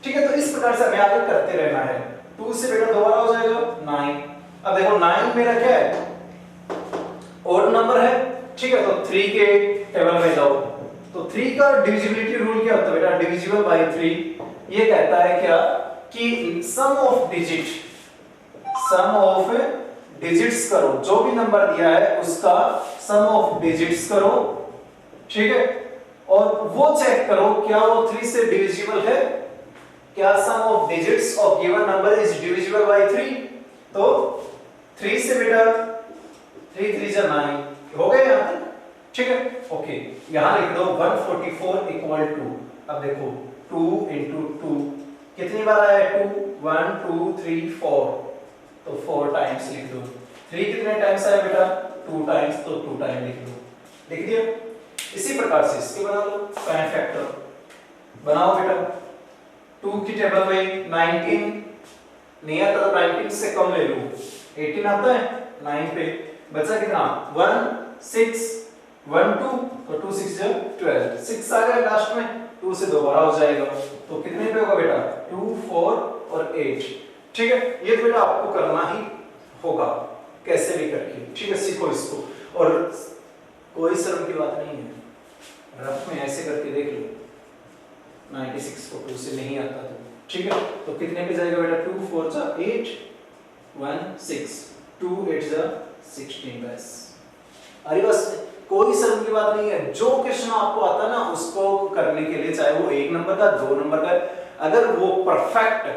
ठीक है, तो इस प्रकार से हमें आगे करते रहना है। 2 से बेटा दोबारा हो जाएगा 9। अब देखो 9 मेरा क्या है, ओड नंबर है। ठीक है, तो 3 के टेबल में जाओ, तो 3 का डिविजिबिलिटी रूल क्या होता है बेटा, डिविजिबल बाय 3। ये कहता है क्या कि सम ऑफ डिजिट्स करो, जो भी नंबर दिया है उसका सम ऑफ डिजिट्स करो। ठीक है, और वो चेक करो क्या वो 3 से डिविजिबल है, क्या sum of digits of given number is divisible by 3। तो 3 से बेटा 3 3 जा 9 हो गए यहां तक। ठीक है, ओके, यहां लिख दो 144 इक्वल टू, अब देखो 2 into 2 कितनी बार आया है, 2 1 2 3 4, तो 4 टाइम्स लिख दो। 3 कितने टाइम्स आया बेटा, 2 टाइम्स, तो 2 टाइम लिख दो, लिख दिया। इसी प्रकार से इसके बना लो, प्राइम फैक्टर बनाओ बेटा। 2 की टेबल में 19 नहीं आता, तो 19 से कम ले लो, 18 आता है 9 पे, बचा कितना 1 6 1 2, तो 2 6 जा 12, 6 आ गया लास्ट में, 2 से दोबारा हो जाएगा, तो कितने पे होगा बेटा 2 4 और 8। ठीक है, ये तो बेटा आपको करना ही होगा कैसे भी करके। ठीक है, सीखो इसको, और कोई शर्म की बात नहीं है, रफ में ऐसे करके देख लो 96 को 2 से नहीं आता तो। ठीक है, तो कितने पे जाएगा बेटा, 2 4 जा 8 1 6 2 8 जा 16, बस। अरे बस, कोई शर्म की बात नहीं है, जो क्वेश्चन आपको आता है ना उसको करने के लिए, चाहे वो 1 नंबर का 2 नंबर का, अगर वो परफेक्ट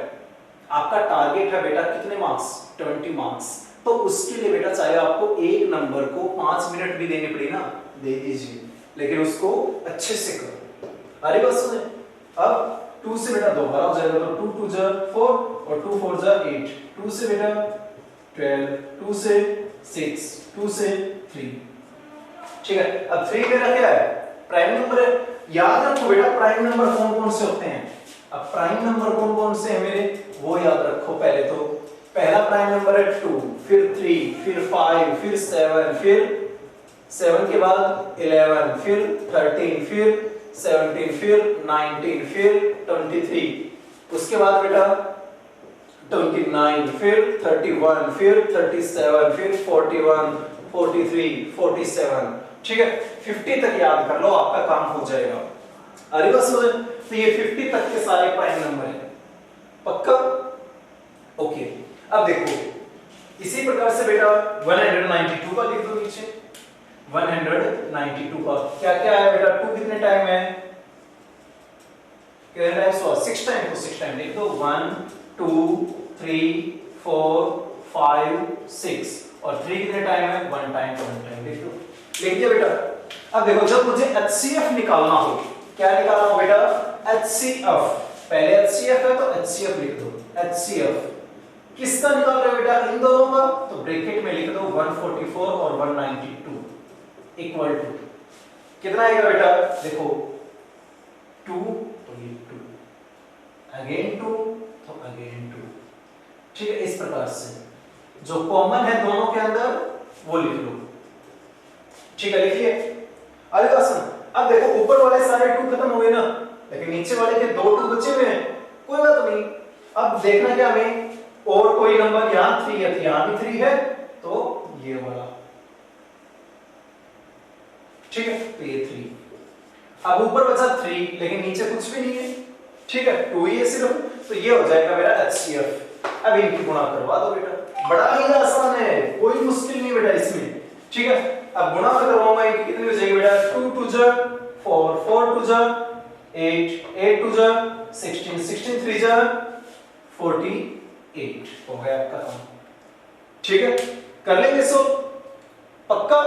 आपका टारगेट है बेटा कितने मार्क्स 20 मार्क्स, तो उसके लिए बेटा चाहे आपको 1 नंबर को 5 मिनट भी देने पड़े ना, दे दीजिए, लेकिन उसको अच्छे से करो। अरे बस सुने, अब 2 से बेटा दोबारा हो जाएगा, तो 2 2 जा 4 और 2 4 जा 8, 2 से बेटा 12, 2 से 6, 2 से 3। ठीक है, अब 3 मेरा क्या है, प्राइम नंबर है। याद रखो बेटा प्राइम नंबर कौन कौन से होते हैं, अब प्राइम नंबर कौन कौन से हैं मेरे, वो याद रखो। पहले तो पहला प्राइम नंबर है 2, फिर 3, फिर 5, फिर 7, फिर 7 के बाद 11, फिर 13, फिर 17, फिर 19, फिर 23, उसके बाद बेटा 29, फिर 31, फिर 37, फिर 41, 43, 47। ठीक है, 50 तक याद कर लो, आपका काम हो जाएगा। अरे बस, तो ये 50 तक के सारे प्राइम नंबर हैं, पक्का। ओके, अब देखो इसी प्रकार से बेटा 192 का लिख दो नीचे, 192 का क्या क्या है बेटा, 2 कितने टाइम है, कितने टाइम, 6 टाइम, तो 6 टाइम लिख दो, 1 2 3 4 5 6, और 3 कितने टाइम है, 1 टाइम, तो 1 टाइम लिख दो, लिख दिया बेटा। अब देखो जब मुझे HCF निकालना हो, क्या निकालना हो बेटा, HCF, पहले HCF है तो HCF लिख दो, HCF किसका निकाल रहे हो बेटा, इन दोनों का, तो ब्रैकेट में लिख दो 144 और 192 इक्वल टू कितना आएगा बेटा, देखो 2, तो ये 2, अगेन 2, तो अगेन 2। ठीक है, इस प्रकार से जो कॉमन है दोनों के अंदर वो लिख लो। ठीक है, लिखिए। अरे बस, अब देखो ऊपर वाले सारे 2 खत्म हो गए ना, लेकिन नीचे वाले के 2 2 बचे हुए हैं, कोई बात नहीं। अब देखना क्या हमें, और कोई नंबर यहां 3 है, यहां भी 3 है, तो ये वाला। ठीक है, तो ये 3, अब ऊपर बचा 3, लेकिन नीचे कुछ भी नहीं है। ठीक है, 2 ही है सिर्फ, तो ये हो जाएगा मेरा HCF। अब इनकी गुणा करवा दो बेटा, बड़ा ही आसान है, कोई मुश्किल नहीं बेटा इसमें। ठीक है, अब गुणा करवाऊंगा, इनकी कितनी हो जाएगी बेटा, 2 2 जा 4, 4 2 जा 8, 8 2 जा 16, 16 3 जा 48, हो गया आपका काम। ठीक है, कर लेंगे सो, पक्का।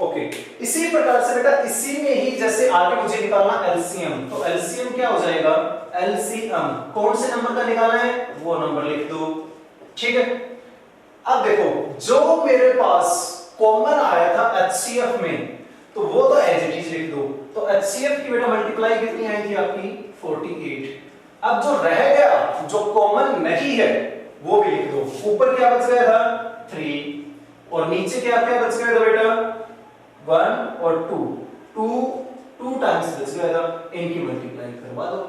ओके, इसी प्रकार से बेटा इसी में ही जैसे आगे मुझे निकालना LCM, तो LCM क्या हो जाएगा, LCM कौन से नंबर का निकालना है, वो नंबर लिख दो। ठीक है, अब देखो जो मेरे पास कॉमन आया था HCF में, तो वो तो एज इट इज लिख दो, तो HCF की बेटा मल्टीप्लाई कितनी आई थी आपकी 48। अब जो रह गया जो कॉमन नहीं है वो भी लिख दो, ऊपर क्या बच गया था 3, और नीचे क्या क्या बच गया था बेटा 1 और 2 टाइम्स बच गया था, इनकी मल्टीप्लाई करवा दो।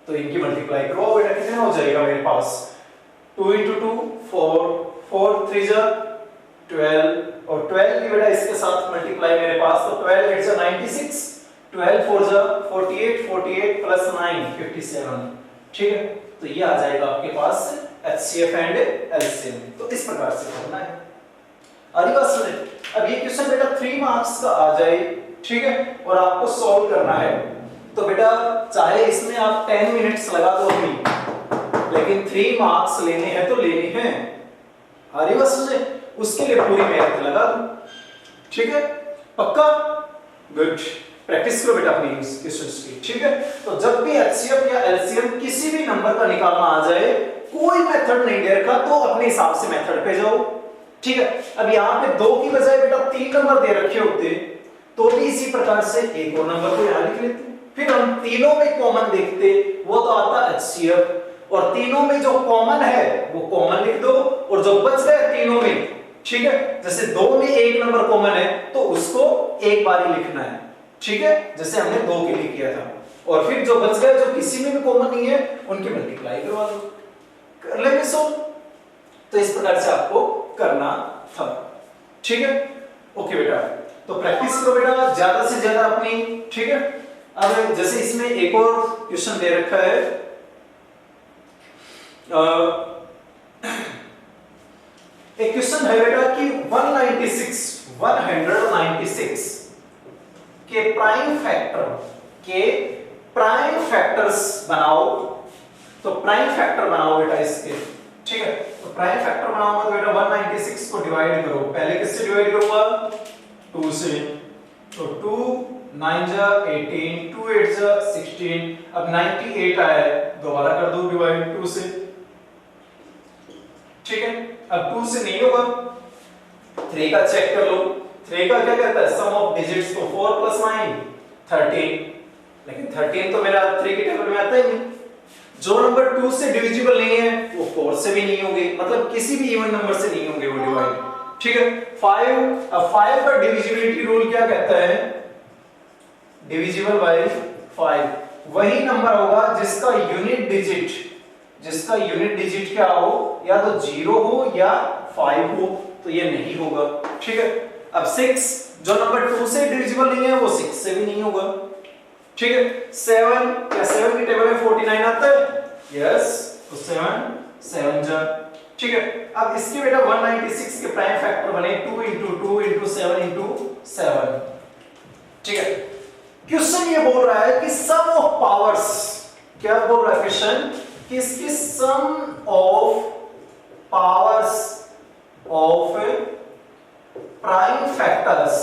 तो इनकी मल्टीप्लाई करो बेटा, कितना हो जाएगा मेरे पास 2 × 2 4, 4 3 जा 12 और 12 की बेटा इसके साथ मल्टीप्लाई मेरे पास, तो 12 8 जा 96, 12 4 जा 48, 48 प्लस 9 57। ठीक है, तो ये आ जाएगा आपके पास HCF एंड LCM। तो इस प्रकार से करना है। अगली बात सुने, अब ये क्वेश्चन बेटा 3 मार्क्स का आ जाए, ठीक है, और आपको सॉल्व करना है। तो बेटा चाहे इसमें आप 10 मिनट्स लगा दो अभी, लेकिन 3 मार्क्स लेने हैं तो लेने हैं। अरे बस सुने, उसके लिए पूरी मेहनत लगा दो, ठीक है, पक्का? गुड, प्रैक्टिस करो बेटा अपनी क्वेश्चंस की, ठीक है। तो जब भी HCF या LCM किसी भी नंबर का निकालना आ जाए, कोई मेथड नहीं दे रखा तो अपने हिसाब से मेथड पे जाओ, ठीक है। अब यहाँ पे 2 की बजाय बेटा 3 नंबर दे रखे होते तो भी इसी प्रकार से एक और नंबर को यहाँ लिख लेते, फिर हम तीनों में कॉमन देखते, वो तो आता HCF, और तीनों में जो कॉमन है वो कॉमन लिख दो, और जो बच गए तीनों में, ठीक है, जैसे 2 में एक नंबर कॉमन है तो उसको एक बार ही लिखना है, ठीक है, जैसे हमने 2 के लिए किया था, और फिर जो बच गए जो किसी में भी कॉमन नहीं है उनकी मल्टीप्लाई करवा दो, कर लेंगे सो। तो इस प्रकार से आपको करना था, ठीक है, ओके बेटा। तो प्रैक्टिस करो बेटा ज्यादा से ज्यादा अपनी, ठीक है। अब जैसे इसमें एक और क्वेश्चन दे रखा है, एक क्वेश्चन है बेटा कि 196 के प्राइम फैक्टर्स बनाओ। तो प्राइम फैक्टर बनाओ बेटा इसके, ठीक है। तो प्राइम फैक्टर बनाऊंगा तो बेटा 196 को डिवाइड करो, पहले किससे डिवाइड करूंगा 2 से, तो 2 9 जा 18, 2 8 जा 16, अब 98 आया है, दोबारा कर दो डिवाइड 2 से, ठीक है। अब 2 से नहीं होगा, 3 का चेक कर लो, 3 का क्या कहता है सम ऑफ डिजिट्स, तो 4 + 9 13, लेकिन 13 तो मेरा 3 के टेबल में आता ही नहीं। जो नंबर 2 से डिविजिबल नहीं है वो 4 से भी नहीं होंगे, मतलब किसी भी इवन नंबर से नहीं होंगे वो डिवाइड, ठीक है। 5, अब 5 का डिविजिबिलिटी रूल क्या कहता है, डिविजिबल बाय 5 वही नंबर होगा जिसका यूनिट डिजिट क्या हो, या तो 0 हो या 5 हो, तो ये नहीं होगा, ठीक है। अब 6 जो नंबर 2 से डिविजिबल नहीं है वो 6 से भी नहीं होगा, ठीक है। 7 क्या 7 के टेबल में 49 आता है, यस, तो 7 जा, ठीक है। अब इसके बेटा 196 के प्राइम फैक्टर बने 2 × 2 × 7 × 7, ठीक है। क्वेश्चन ये बोल रहा है कि सम ऑफ पावर्स, क्या बोल रहा है क्वेश्चन, कि इसकी sum of powers of prime factors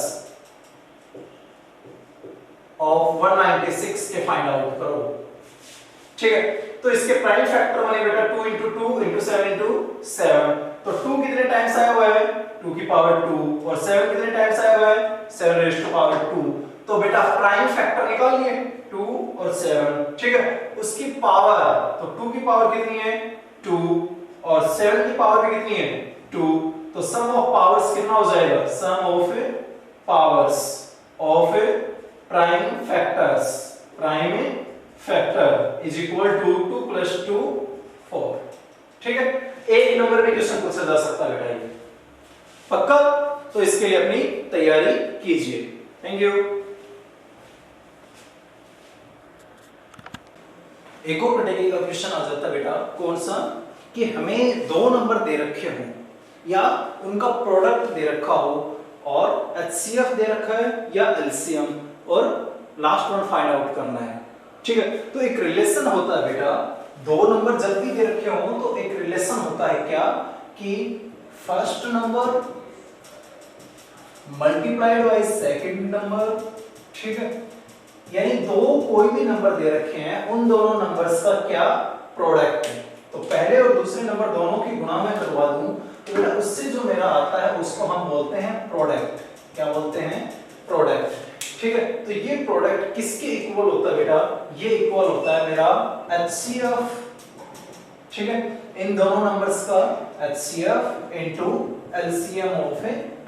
of 196 के फाइंड आउट करो, ठीक है। तो इसके प्राइम फैक्टर बने बेटा 2 × 2 × 7 × 7, तो 2 कितने टाइम्स आया हुआ है 2 की पावर 2, और 7 कितने टाइम्स आया हुआ है 7⁻², तो बेटा प्राइम फैक्टर निकाल लिए 2 और 7, ठीक है। उसकी पावर, तो 2 की पावर कितनी है 2, और 7 की पावर भी कितनी है 2, तो सम ऑफ पावर्स कितना हो जाएगा, sum of powers of prime factor is equal to 2 + 2 4, ठीक है। एक नंबर में क्वेश्चन पूछा जा सकता है बेटा ये, पक्का? तो इसके लिए अपनी तैयारी कीजिए। Thank you. एक और कैटेगरी का क्वेश्चन आ जाता है बेटा, कौन सा, कि हमें 2 नंबर दे रखे हों या उनका प्रोडक्ट दे रखा हो, और HCF दे रखा है या LCM, और लास्ट वन फाइंड आउट करना है, ठीक है। तो एक रिलेशन होता है बेटा, 2 नंबर जब भी दे रखे हों तो एक रिलेशन होता है क्या, कि first number multiplied by second number, ठीक है। यानी 2 कोई भी नंबर दे रखे हैं, उन दोनों नंबर्स का क्या प्रोडक्ट है, तो पहले और दूसरे नंबर दोनों की गुणा में करवा दूं तो बेटा उससे जो मेरा आता है उसको हम बोलते हैं प्रोडक्ट। क्या बोलते हैं, प्रोडक्ट, ठीक है। तो ये प्रोडक्ट किसके इक्वल होता है बेटा, ये इक्वल होता है मेरा HCF, ठीक है, इन दोनों नंबर्स का HCF into LCM of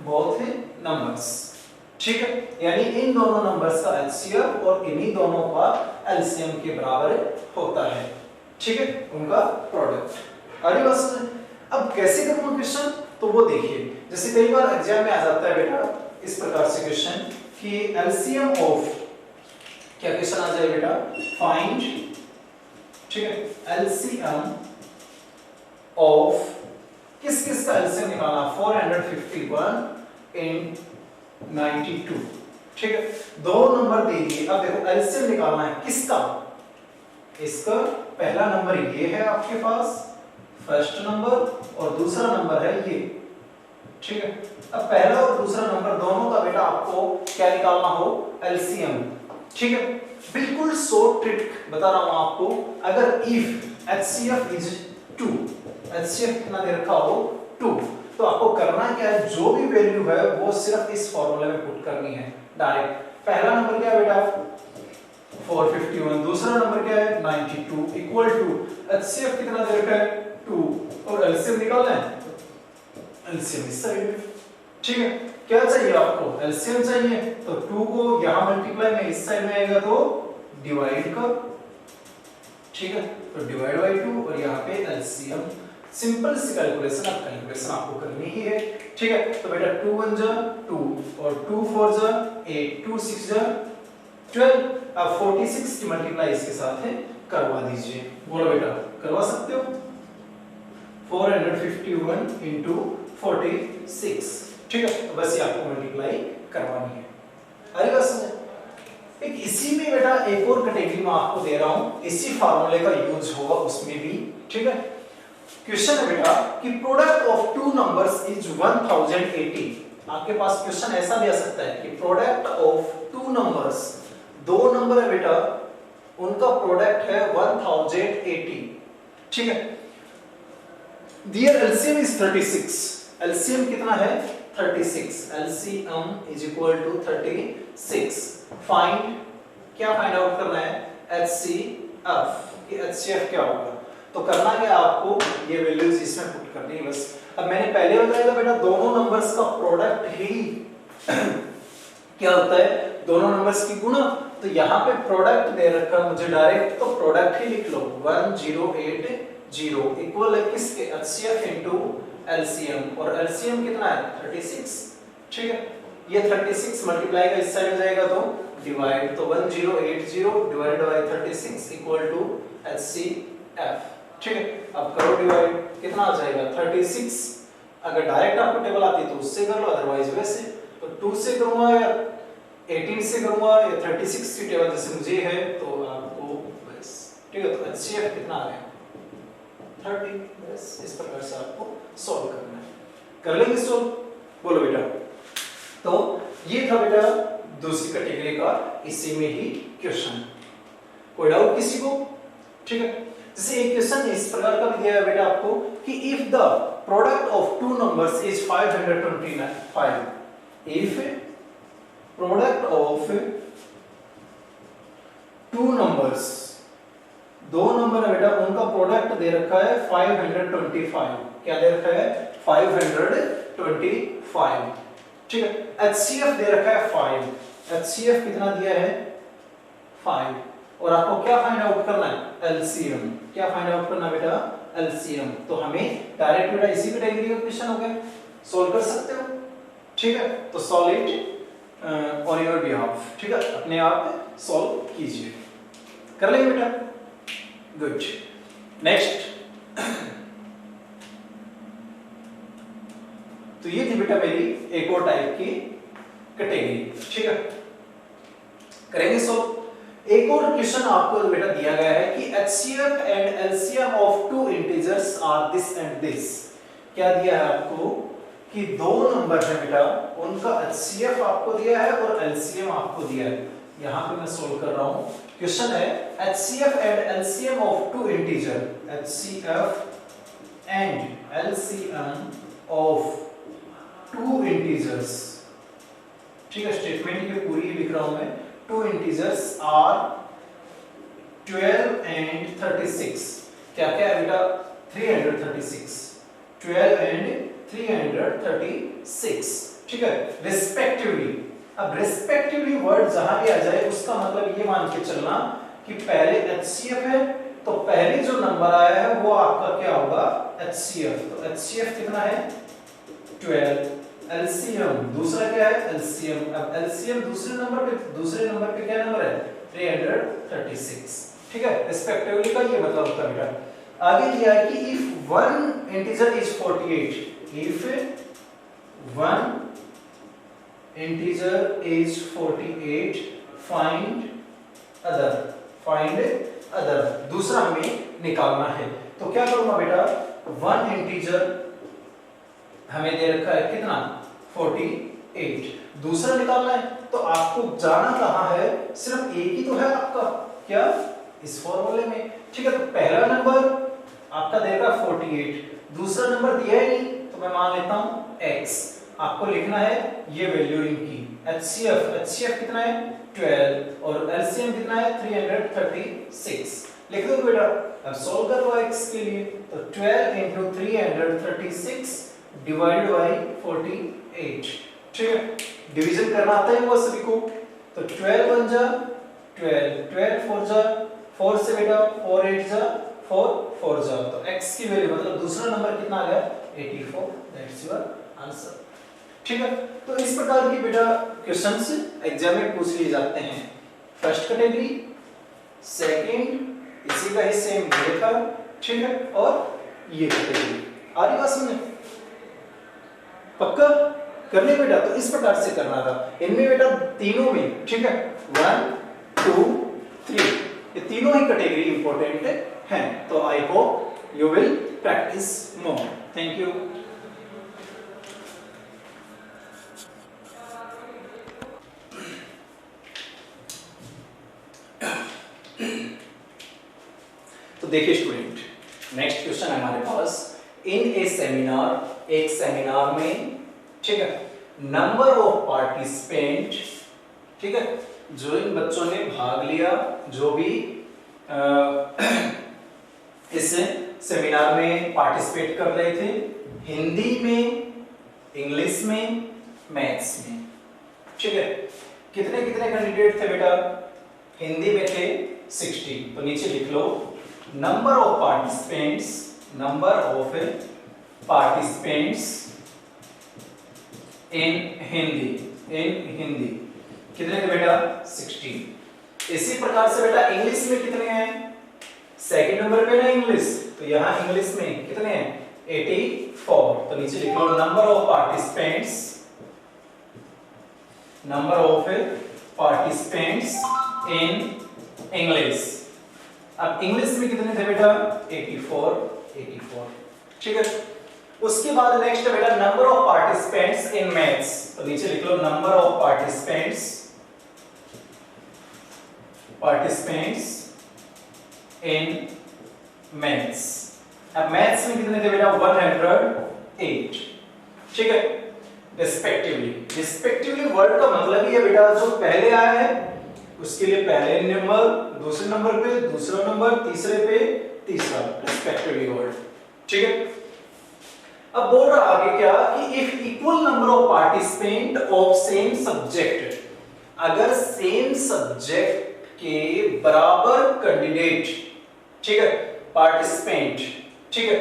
both numbers, ठीक है, यानी इन दोनों नंबर्स का एचसीएफ और इन्हीं दोनों का एलसीएम के बराबर होता है, ठीक है, उनका प्रोडक्ट। अरे बस अब कैसे करूंगा क्वेश्चन, तो वो देखिए, जैसे कई बार एग्जाम में आ जाता है बेटा इस प्रकार से क्वेश्चन कि एलसीएम ऑफ, क्या क्वेश्चन आ जाए बेटा, फाइंड, ठीक है, एलसीएम ऑफ किस किस का एलसीएम निकालना, 451 इन 92, ठीक है, दो नंबर दे दिए। अब देखो एलसीएम निकालना है किसका, इसका पहला नंबर ये है आपके पास फर्स्ट नंबर और दूसरा नंबर है ये, ठीक है। अब पहला और दूसरा नंबर दोनों का बेटा आपको क्या निकालना हो, एलसीएम, ठीक है। बिल्कुल शॉर्ट ट्रिक बता रहा हूं आपको, अगर इफ एचसीएफ इज 2, एचसीएफ कितना दे रखा हो 2, तो आपको करना क्या है, जो भी वैल्यू है वो सिर्फ इस फॉर्मूले में पुट करनी है डायरेक्ट। पहला नंबर क्या है बेटा 451, दूसरा नंबर क्या है 92, इक्वल टू एचसीएफ कितना दे रखा है 2 और एलसीएम निकालना है, एलसीएम इस साइड में, ठीक है। क्या चाहिए आपको, एलसीएम चाहिए, तो 2 को यहां मल्टीप्लाई में इस साइड में आएगा तो डिवाइड कर, ठीक है, तो डिवाइड बाय 2 और यहां पे एलसीएम, सिंपल सी कैलकुलेशन, अब कैलकुलेशन आपको करनी ही है, ठीक है। तो बेटा 2 1 जा 2 और 2 4 जा 8, 2 6 जा 12, अब 46 की मल्टीप्लाई इसके साथ है करवा दीजिए, बोलो बेटा करवा सकते हो, 451 into 46, ठीक है, तो बस ये आपको मल्टीप्लाई करवानी है। अरे बस एक इसी में बेटा एक और कैटेगरी में आपको दे रहा हूं, इसी फार्मूले का यूज होगा उसमें भी, ठीक है। क्वेश्चन है बेटा कि product of two numbers is 1080, आपके पास क्वेश्चन ऐसा भी आ सकता है कि प्रोडक्ट ऑफ टू नंबर्स, दो नंबर है बेटा उनका प्रोडक्ट है 1080, ठीक है। Their LCM is 36, LCM कितना है 36, LCM is equal to 36, find, क्या फाइंड आउट करना है HCF, कि HCF क्या होगा, तो करना क्या आपको, ये वैल्यूज इसमें पुट करनी है बस। अब मैंने पहले बताया था बेटा दोनों नंबर्स का प्रोडक्ट ही क्या होता है, दोनों नंबर्स की गुणा, तो यहाँ पे प्रोडक्ट दे रखा मुझे डायरेक्ट, तो प्रोडक्ट ही लिख लो 1080 इक्वल है किसके, HCF इनटू LCM, और LCM कितना है 36, ठीक है। ये 36 मल्टीप्लाई का इस साइड में जाएगा तो डिवाइड, तो 1080 divided by 36 equal to HCF, ठीक है। अब करो डिवाइड, कितना आ जाएगा 36, अगर डायरेक्ट आपको टेबल आती है तो उससे कर लो, अदरवाइज वैसे, तो 2 से करूंगा या 18 से करूंगा या 36 की टेबल जैसे मुझे है तो आपको बस, ठीक है। तो HCF कितना आ गया 30, बस इस प्रकार से आपको सॉल्व करना है, कर लेंगे सॉल्व, बोलो बेटा। तो ये था बेटा दूसरी कैटेगरी का इसी में ही क्वेश्चन, कोई डाउट किसी को, ठीक है। जैसे एक क्वेश्चन इस प्रकार का भी दिया है बेटा आपको कि if the product of two numbers is 525, if product of two numbers, दो नंबर है बेटा उनका प्रोडक्ट दे रखा है 525, क्या दे रखा है 525, ठीक है। HCF दे रखा है 5, HCF कितना दिया है 5, और आपको क्या फाइंड आउट करना है LCM, क्या फाइंड आउट करना बेटा LCM, तो हमें डायरेक्ट बेटा इसी कैटेगरी का क्वेश्चन हो गया, सॉल्व कर सकते हो, ठीक है। तो solve it on your behalf, ठीक है, अपने आप सॉल्व कीजिए, कर लेंगे बेटा, गुड। नेक्स्ट, तो ये थी बेटा मेरी एक और टाइप की कैटेगरी, ठीक है, करेंगे सॉल्व। एक और क्वेश्चन आपको बेटा दिया गया है कि HCF and LCM of two integers are this and this, क्या दिया है आपको कि दो नंबर है बेटा उनका HCF आपको दिया है और LCM आपको दिया है, यहां पे मैं सोल्व कर रहा हूं। क्वेश्चन है HCF and LCM of two integer, HCF and LCM of two integers, ठीक है, स्टेटमेंट की पूरी लिख रहा हूं मैं, टू इंटीजर्स आर 12 एंड 36, क्या क्या है बेटा 336, 12 एंड 336, ठीक है, रिस्पेक्टिवली, अब रिस्पेक्टिवली वर्ड जहां भी आ जाए उसका मतलब ये मान के चलना कि पहले HCF है तो पहले जो नंबर आया है वो आपका क्या होगा HCF। तो HCF कितना है 12। LCM दूसरा क्या है LCM। अब LCM दूसरे नंबर पे क्या नंबर है 336। ठीक है, रिस्पेक्टिवली का ये मतलब होता है बेटा। आगे दिया है कि if one integer is 48, if one integer is 48 find other दूसरा हमें निकालना है। तो क्या करूंगा बेटा, वन इंटीजर हमें दे रखा है कितना 48, दूसरा निकालना है तो आपको जाना कहां है, सिर्फ एक ही तो है आपका क्या इस फॉर्मूले में। ठीक है, तो पहला नंबर आपका दे रखा 48, दूसरा नंबर दिया ही नहीं तो मैं मान लेता हूं x। आपको लिखना है ये वैल्यू इनकी HCF कितना है 12 और LCM कितना है 336। लिख दो बेटा। अब सॉल्व कर लो x के लिए, तो 12 into 336 डिवाइडेड बाय 48। ठीक है, डिवीजन करना आता है वो सभी को। तो 12 1 जा 12, 12 4 जा 4 से बेटा 4 8 जा 4 जा, तो x की वैल्यू मतलब दूसरा नंबर कितना आ गया 84। That's your answer. ठीक है, तो इस प्रकार की बेटा क्वेश्चंस एग्जाम में पूछ लिए जाते हैं। फर्स्ट कैटेगरी, सेकंड इसी का ही सेम ये था। ठीक है, और ये कैटेगरी आ रही बात समझ पक्का करने बेटा। तो इस प्रकार से करना था इनमें बेटा तीनों में। ठीक है, 1 2 3 ये तीनों ही कैटेगरी इंपॉर्टेंट हैं। तो I hope you will practice more. Thank you. तो देखिए स्टूडेंट, नेक्स्ट क्वेश्चन है हमारे पास। इन ए सेमिनार, एक सेमिनार में, ठीक है, नंबर ऑफ पार्टिसिपेंट, ठीक है, जो इन बच्चों ने भाग लिया, जो भी इस सेमिनार में पार्टिसिपेट कर रहे थे, हिंदी में, इंग्लिश में, मैथ्स में। ठीक है, कितने कितने कैंडिडेट थे बेटा, हिंदी में थे 60। तो नीचे लिख लो number of participants in Hindi कितने थे बेटा 60। इसी प्रकार से बेटा इंग्लिश में कितने हैं, सेकंड नंबर पे ना इंग्लिश, तो यहां इंग्लिश में कितने हैं 84। तो नीचे लिख लो number of participants in English. अब इंग्लिश में कितने थे बेटा 84। ठीक है, उसके बाद नेक्स्ट है बेटा number of participants in maths. तो नीचे लिख लो number of participants in maths. अब मैथ्स में कितने थे बेटा 108। ठीक है, रिस्पेक्टिवली वर्ड का मतलब ये बेटा जो पहले आया है उसके लिए पहले नंबर, दूसरे नंबर पे दूसरा नंबर, तीसरे पे तीसरा, रिस्पेक्टिवली वर्ड। ठीक है, अब बोल रहा आगे क्या कि if equal number of participant of same subject, अगर सेम सब्जेक्ट के बराबर कैंडिडेट, ठीक है, पार्टिसिपेंट, ठीक है,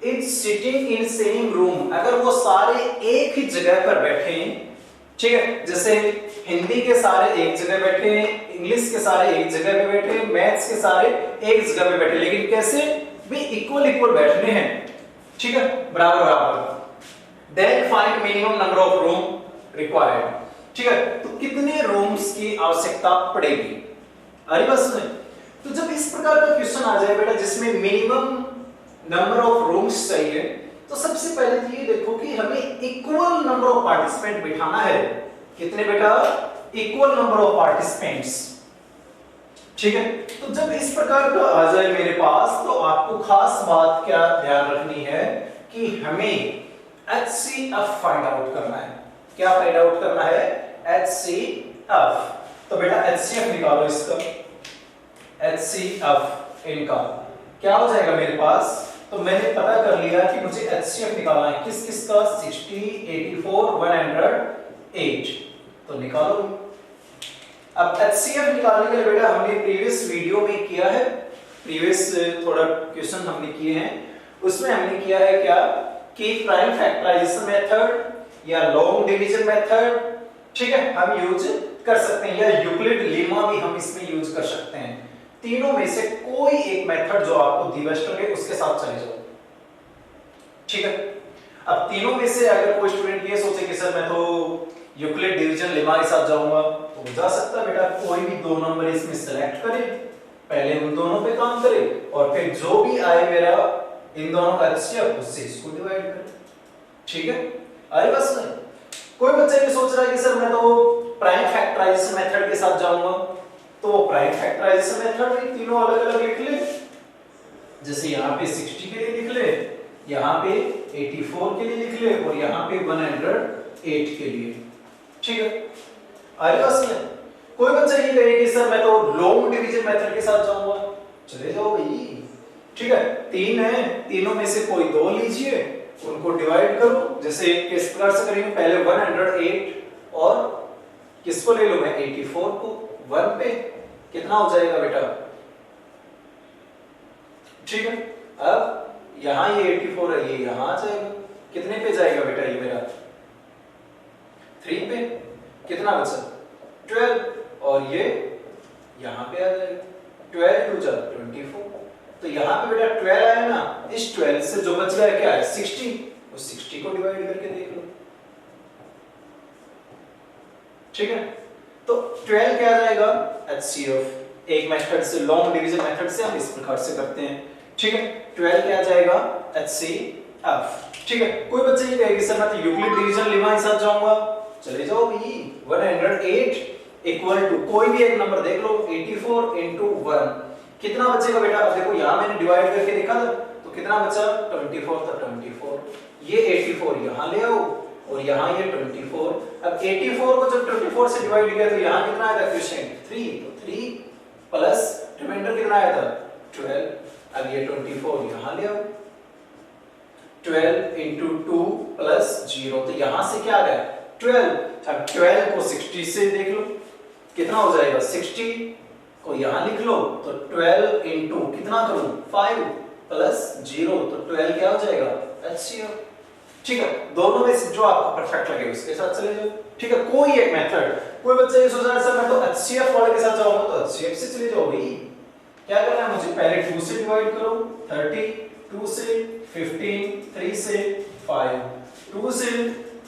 is sitting in same room, अगर वो सारे एक ही जगह पर बैठे हैं, ठीक है, जैसे हिंदी के सारे एक जगह बैठे हैं, इंग्लिश के सारे एक जगह पे बैठे हैं, मैथ्स के सारे एक जगह पे बैठे, लेकिन कैसे भी इक्वल बैठने हैं, ठीक है, बराबर। Then find minimum number of room required. ठीक है, तो कितने रूम्स की आवश्यकता पड़ेगी। अरे बस में तो जब इस प्रकार का क्वेश्चन आ जाए बेटा जिसमें मिनिमम नंबर ऑफ रूम्स चाहिए, तो सबसे पहले तो ये देखो कि हमें इक्वल नंबर ऑफ पार्टिसिपेंट बिठाना है। कितने बेटा इक्वल नंबर ऑफ पार्टिसिपेंट्स। ठीक है, तो जब इस प्रकार का आ जाए मेरे पास, तो आपको खास बात क्या ध्यान रखनी है कि हमें HCF फाइंड आउट करना है। क्या फाइंड आउट करना है HCF। तो बेटा HCF निकालो इसका, HCF इनका क्या हो जाएगा मेरे पास। तो मैंने पता कर लिया कि मुझे HCF निकालना है किस किस का 60, 84, 108। तो निकालो। अब HCF निकालने के लिए बेटा हमने प्रीवियस वीडियो में किया है, प्रीवियस थोड़ा क्वेश्चन हमने किए हैं, उसमें हमने किया है क्या कि प्राइम फैक्टराइजेशन मेथड या लॉन्ग डिवीजन मेथड, ठीक है, हम यूज कर सकते हैं, या यूक्लिड लेमा भी हम इसमें यूज कर सकते हैं। तीनों में से कोई एक मेथड जो आपको दी बेस्ट लगे उसके साथ चले जाओ, ठीक है। अब तीनों में से अगर कोई स्टूडेंट ये सोचे कि सर मैं तो यूक्लिड डिवीजन लेमा के साथ जाऊंगा, तो जा सकता है बेटा, कोई भी दो नंबर इसमें सेलेक्ट करे, पहले उन दोनों पे काम करे और फिर जो भी आए मेरा इन दोनों का HCF उससे इसको डिवाइड करे, ठीक है। अरे बस नहीं, कोई बच्चा ये सोच रहा है कि सर मैं तो प्राइम फैक्टराइजेशन मेथड के साथ जाऊंगा, तो प्राइम फैक्टराइजेशन मेथड में तीनों अलग अलग लिख ले, जैसे यहाँ पे 60 के लिए लिख ले, यहाँ पे 84 के लिए लिख ले और यहाँ पे 108 के लिए, ठीक है। अरे बस नहीं, कोई बच्चा ये कहे कि सर मैं तो लॉन्ग डिवीजन मेथड के साथ जाऊंगा, चले जाओ भाई, ठीक है। तीन है, तीनों में से कोई दो लीजिए, उनको डिवाइड करो, जैसे किस प्रकार से करेंगे, पहले 108 और किसको ले लो मैं 84 को 1 पे, कितना हो जाएगा बेटा, ठीक है। अब यहां ये 84 है, ये यहां आ जाएगा, कितने पे जाएगा बेटा ये मेरा 3 पे, कितना बचा 12, और ये यहां पे आ जाएगा 12 टू 24, तो यहां पे बेटा 12 आया ना, इस 12 से जो बच गया क्या है 60, उस 60 को डिवाइड करके देख लो, ठीक है। तो 12 क्या आ जाएगा HCF, एक मेथड से लॉन्ग डिवीजन मेथड से हम इस प्रकार से करते हैं, ठीक है। 12 क्या आ जाएगा HCF, ठीक है। कोई बच्चे ये कहेगा सर मैं तो यूक्लिड डिवीजन लेमा के साथ जाऊंगा, चले जाओ भाई, 108 इक्वल टू कोई भी एक नंबर देख लो, 84 into 1, कितना बचेगा बेटा, अब देखो यहां मैंने डिवाइड करके देखा था, तो कितना बचा 24, तो 24, ये 84 यहां ले आओ और यहां ये 24, अब 84 को जब 24 से डिवाइड किया तो यहां कितना आया था क्वेश्चन 3, तो 3 प्लस रिमाइंडर कितना आया था 12, अब ये 24 यहां ले आओ, 12 into 2 plus 0, तो यहां से क्या आ गया 12, अब 12 को 60 से देख लो कितना हो जाएगा, 60 को यहां लिख लो, तो 12 into कितना करूं 5 प्लस 0, तो 12 क्या हो जाएगा HCF, ठीक है। दोनों में से जो आपको परफेक्ट लगे उसके साथ चले जाओ, ठीक है। कोई एक मेथड, कोई बच्चा ये सोच रहा है सर मैं तो HCF वाले के साथ जाऊंगा, तो HCF से चले जाओ भाई, क्या करना है मुझे, पहले 2 से डिवाइड करो, 30, 2 से 15, 3 से 5, 2 से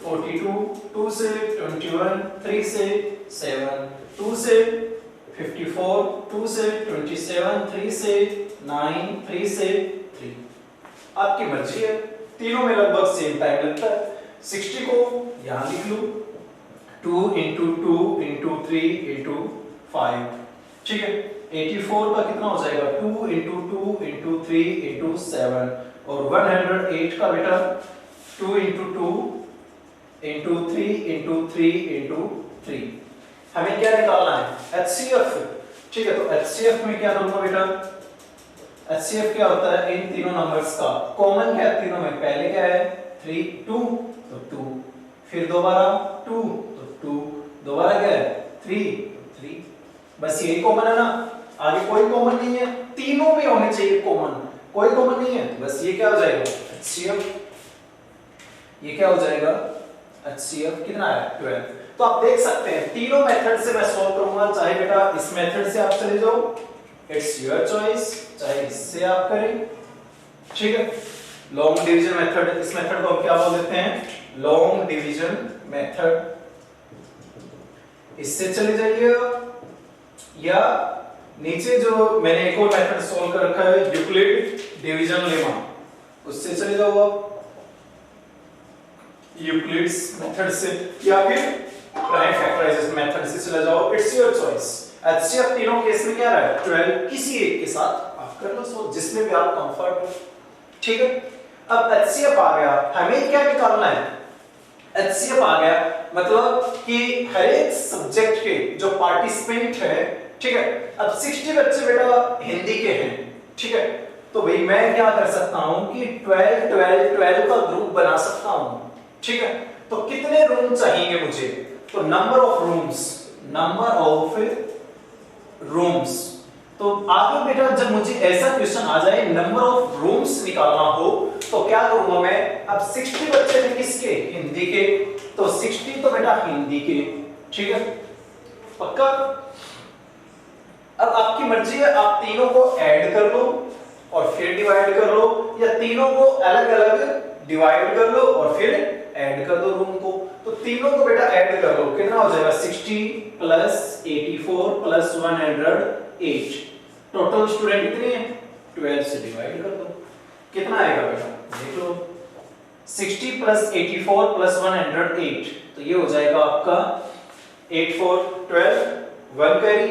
42, 2 से 21, 3 से 7, 2 से 54, 2 से 27, 3 से 9, 3 से 3, आपकी मर्जी है, तीनों में लगभग सेम टाइम लगता है। 60 को यहां लिख लो, 2 into 2 into 3 into 5, ठीक है। 84 का कितना हो जाएगा 2 into 2 into 3 into 7, और 108 का बेटा 2 into 2 into 3 into 3 into 3, हमें क्या निकालना है HCF, ठीक है। तो HCF में क्या करूंगा बेटा, HCF क्या होता है, इन तीनों नंबर्स का कॉमन क्या है तीनों में, पहले क्या है 3 2, तो 2, फिर दोबारा 2, तो 2, दोबारा क्या है 3, तो 3, बस यही कॉमन है ना, आगे कोई कॉमन नहीं है, तीनों में होने चाहिए कॉमन, कोई कॉमन नहीं है, बस ये क्या हो जाएगा HCF, ये क्या हो जाएगा HCF, कितना है 12। तो आप देख सकते हैं तीनों मेथड से मैं सॉल्व करूंगा, चाहे बेटा इस मेथड से आप चले जाओ, इट्स योर चॉइस, चाहे इससे आप करें, ठीक है। लॉन्ग डिवीजन मेथड, इस मेथड को हम क्या बोल देते हैं लॉन्ग डिवीजन मेथड, इससे चले जाइएगा, या नीचे जो मैंने एक और मेथड सॉल्व कर रखा है यूक्लिड डिवीजन लेमा, उससे चले जाओ आप यूक्लिड्स मेथड से, या फिर प्राइम फैक्टराइजेशन मेथड से चले जाओ, इट्स योर चॉइस। HCF तीनों केस में क्या रहा है 12, किसी एक के साथ आप कर लो सो, जिसमें भी आप कंफर्ट हो, ठीक है। अब HCF आ गया, हमें क्या निकालना है, HCF आ गया मतलब कि हर एक सब्जेक्ट के जो पार्टिसिपेंट है, ठीक है। अब 60 बच्चे बेटा हिंदी के हैं, ठीक है, तो भाई मैं क्या कर सकता हूं कि 12 12 12 का ग्रुप बना सकता हूं, ठीक है। तो कितने रूम चाहिए मुझे, तो नंबर ऑफ रूम्स, तो आगे बेटा जब मुझे ऐसा क्वेश्चन आ जाए नंबर ऑफ रूम्स निकालना हो तो क्या करूंगा मैं, अब 60 बच्चे थे किसके, हिंदी के, तो 60 तो बेटा हिंदी के, ठीक है पक्का। अब आपकी मर्जी है, आप तीनों को ऐड कर लो और फिर डिवाइड कर लो, या तीनों को अलग अलग डिवाइड कर लो और फिर ऐड कर दो रूम को। तो तीनों को बेटा ऐड कर लो, कितना हो जाएगा 60 प्लस 84 प्लस 108, टोटल स्टूडेंट कितने हैं 12 से डिवाइड कर दो, कितना आएगा बेटा देख लो, 60 प्लस 84 प्लस 108, तो ये हो जाएगा आपका 8 4 12 1 कैरी,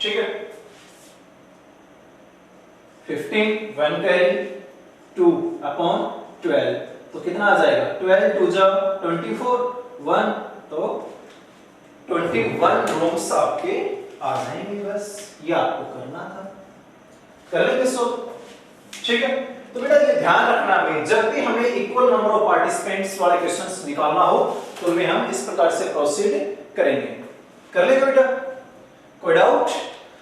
ठीक है 15 1 कैरी 2 अपॉन 12, तो कितना आ जाएगा 12 2 जा 24 1, तो 21 रूम्स आपके आ जाएंगे, बस ये आपको करना था, कर लेंगे सो, ठीक है। तो बेटा ये ध्यान रखना है, जब भी हमें इक्वल नंबर ऑफ पार्टिसिपेंट्स वाले क्वेश्चंस निकालना हो तो उनमें हम इस प्रकार से प्रोसीड करेंगे, कर लेंगे बेटा, कोई डाउट?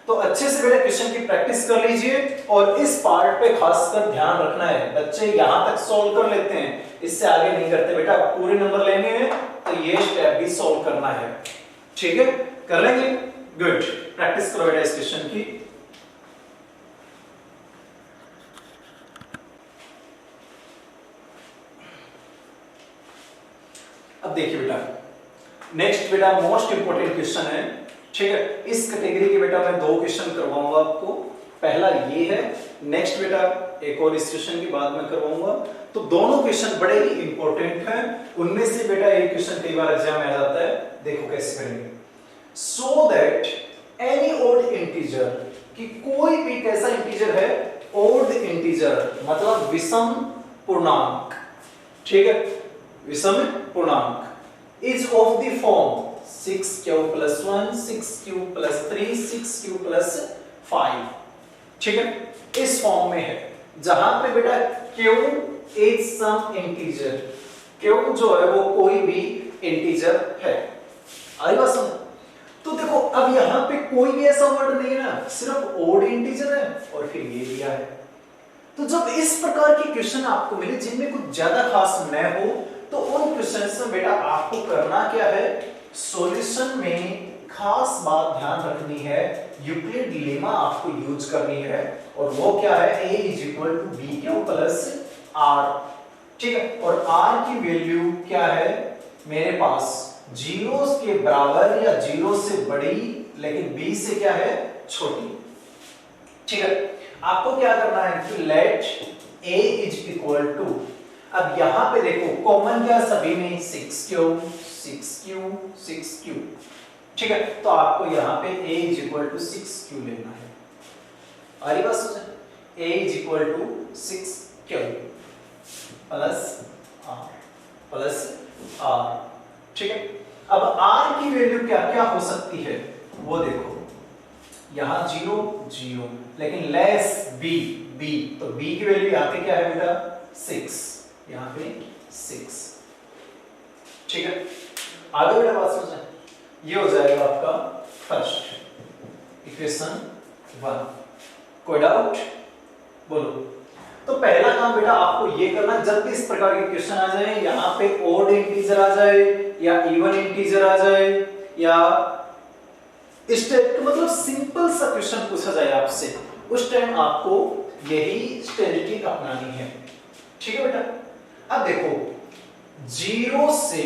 तो अच्छे से बेटा क्वेश्चन की प्रैक्टिस कर लीजिए, और इस पार्ट पे खासकर ध्यान रखना है, बच्चे यहां तक सॉल्व कर लेते हैं, इससे आगे नहीं करते बेटा, पूरे नंबर लेने हैं तो ये स्टेप भी सॉल्व करना है, ठीक है कर लेंगे, गुड, प्रैक्टिस करो बेटा इस क्वेश्चन की। अब देखिए बेटा, नेक्स्ट बेटा मोस्ट इंपोर्टेंट क्वेश्चन है, ठीक है, इस कैटेगरी के बेटा मैं 2 क्वेश्चन करवाऊंगा आपको, पहला ये है, नेक्स्ट बेटा एक और इस क्वेश्चन के बाद में करवाऊंगा, तो दोनों क्वेश्चन बड़े ही इंपॉर्टेंट हैं, उनमें से बेटा एक क्वेश्चन कई बार एग्जाम में आ जाता है, देखो कैसे करेंगे, so that any odd integer, कि कोई भी कैसा इंटीजर है, ओड इंटीजर मतलब विषम पूर्णांक, ठीक है विषम पूर्णांक, is of the form 6q plus 1 6q plus 3 6q plus 5, ठीक है इस फॉर्म में है, जहां पे बेटा q is some integer, q जो है वो कोई भी इंटीजर है, आई बात समझ? तो देखो अब यहां पे कोई भी ऐसा वर्ड नहीं है ना, सिर्फ ओड इंटीजर है और फिर ये दिया है, तो जब इस प्रकार के क्वेश्चन आपको मिले जिनमें कुछ ज्यादा खास न हो, तो उन क्वेश्चंस में बेटा आपको करना क्या है, सॉल्यूशन में खास बात ध्यान रखनी है, यूक्लिड लेमा आपको यूज करनी है, और वो क्या है, a is equal to b q plus r, ठीक है, और r की वैल्यू क्या है मेरे पास, 0 के बराबर या 0 से बड़ी लेकिन b से क्या है छोटी, ठीक है। आपको क्या करना है कि let a is equal to, अब यहां पे देखो कॉमन क्या सभी में 6q 6q 6q, ठीक है, तो आपको यहां पे a is equal to 6q लेना है, आ रही बात समझ, a is equal to 6q plus r, ठीक है। अब r की वैल्यू क्या क्या हो सकती है वो देखो, यहां 0 0 लेकिन लेस b, तो b की वैल्यू यहां पे क्या है बेटा 6, यहां पे 6, ठीक है, आगे बेटा बात समझ, ये हो जाएगा आपका फर्स्ट इक्वेशन 1, कोई डाउट बोलो? तो पहला काम बेटा आपको ये करना, जब भी इस प्रकार के क्वेश्चन आ जाए, यहां पे ओड इंटीजर आ जाए या इवन इंटीजर आ जाए, या इस टाइप का मतलब सिंपल सा क्वेश्चन पूछा जाए आपसे, उस टाइम आपको यही स्ट्रेटजी अपनानी है, ठीक है बेटा। अब देखो 0 से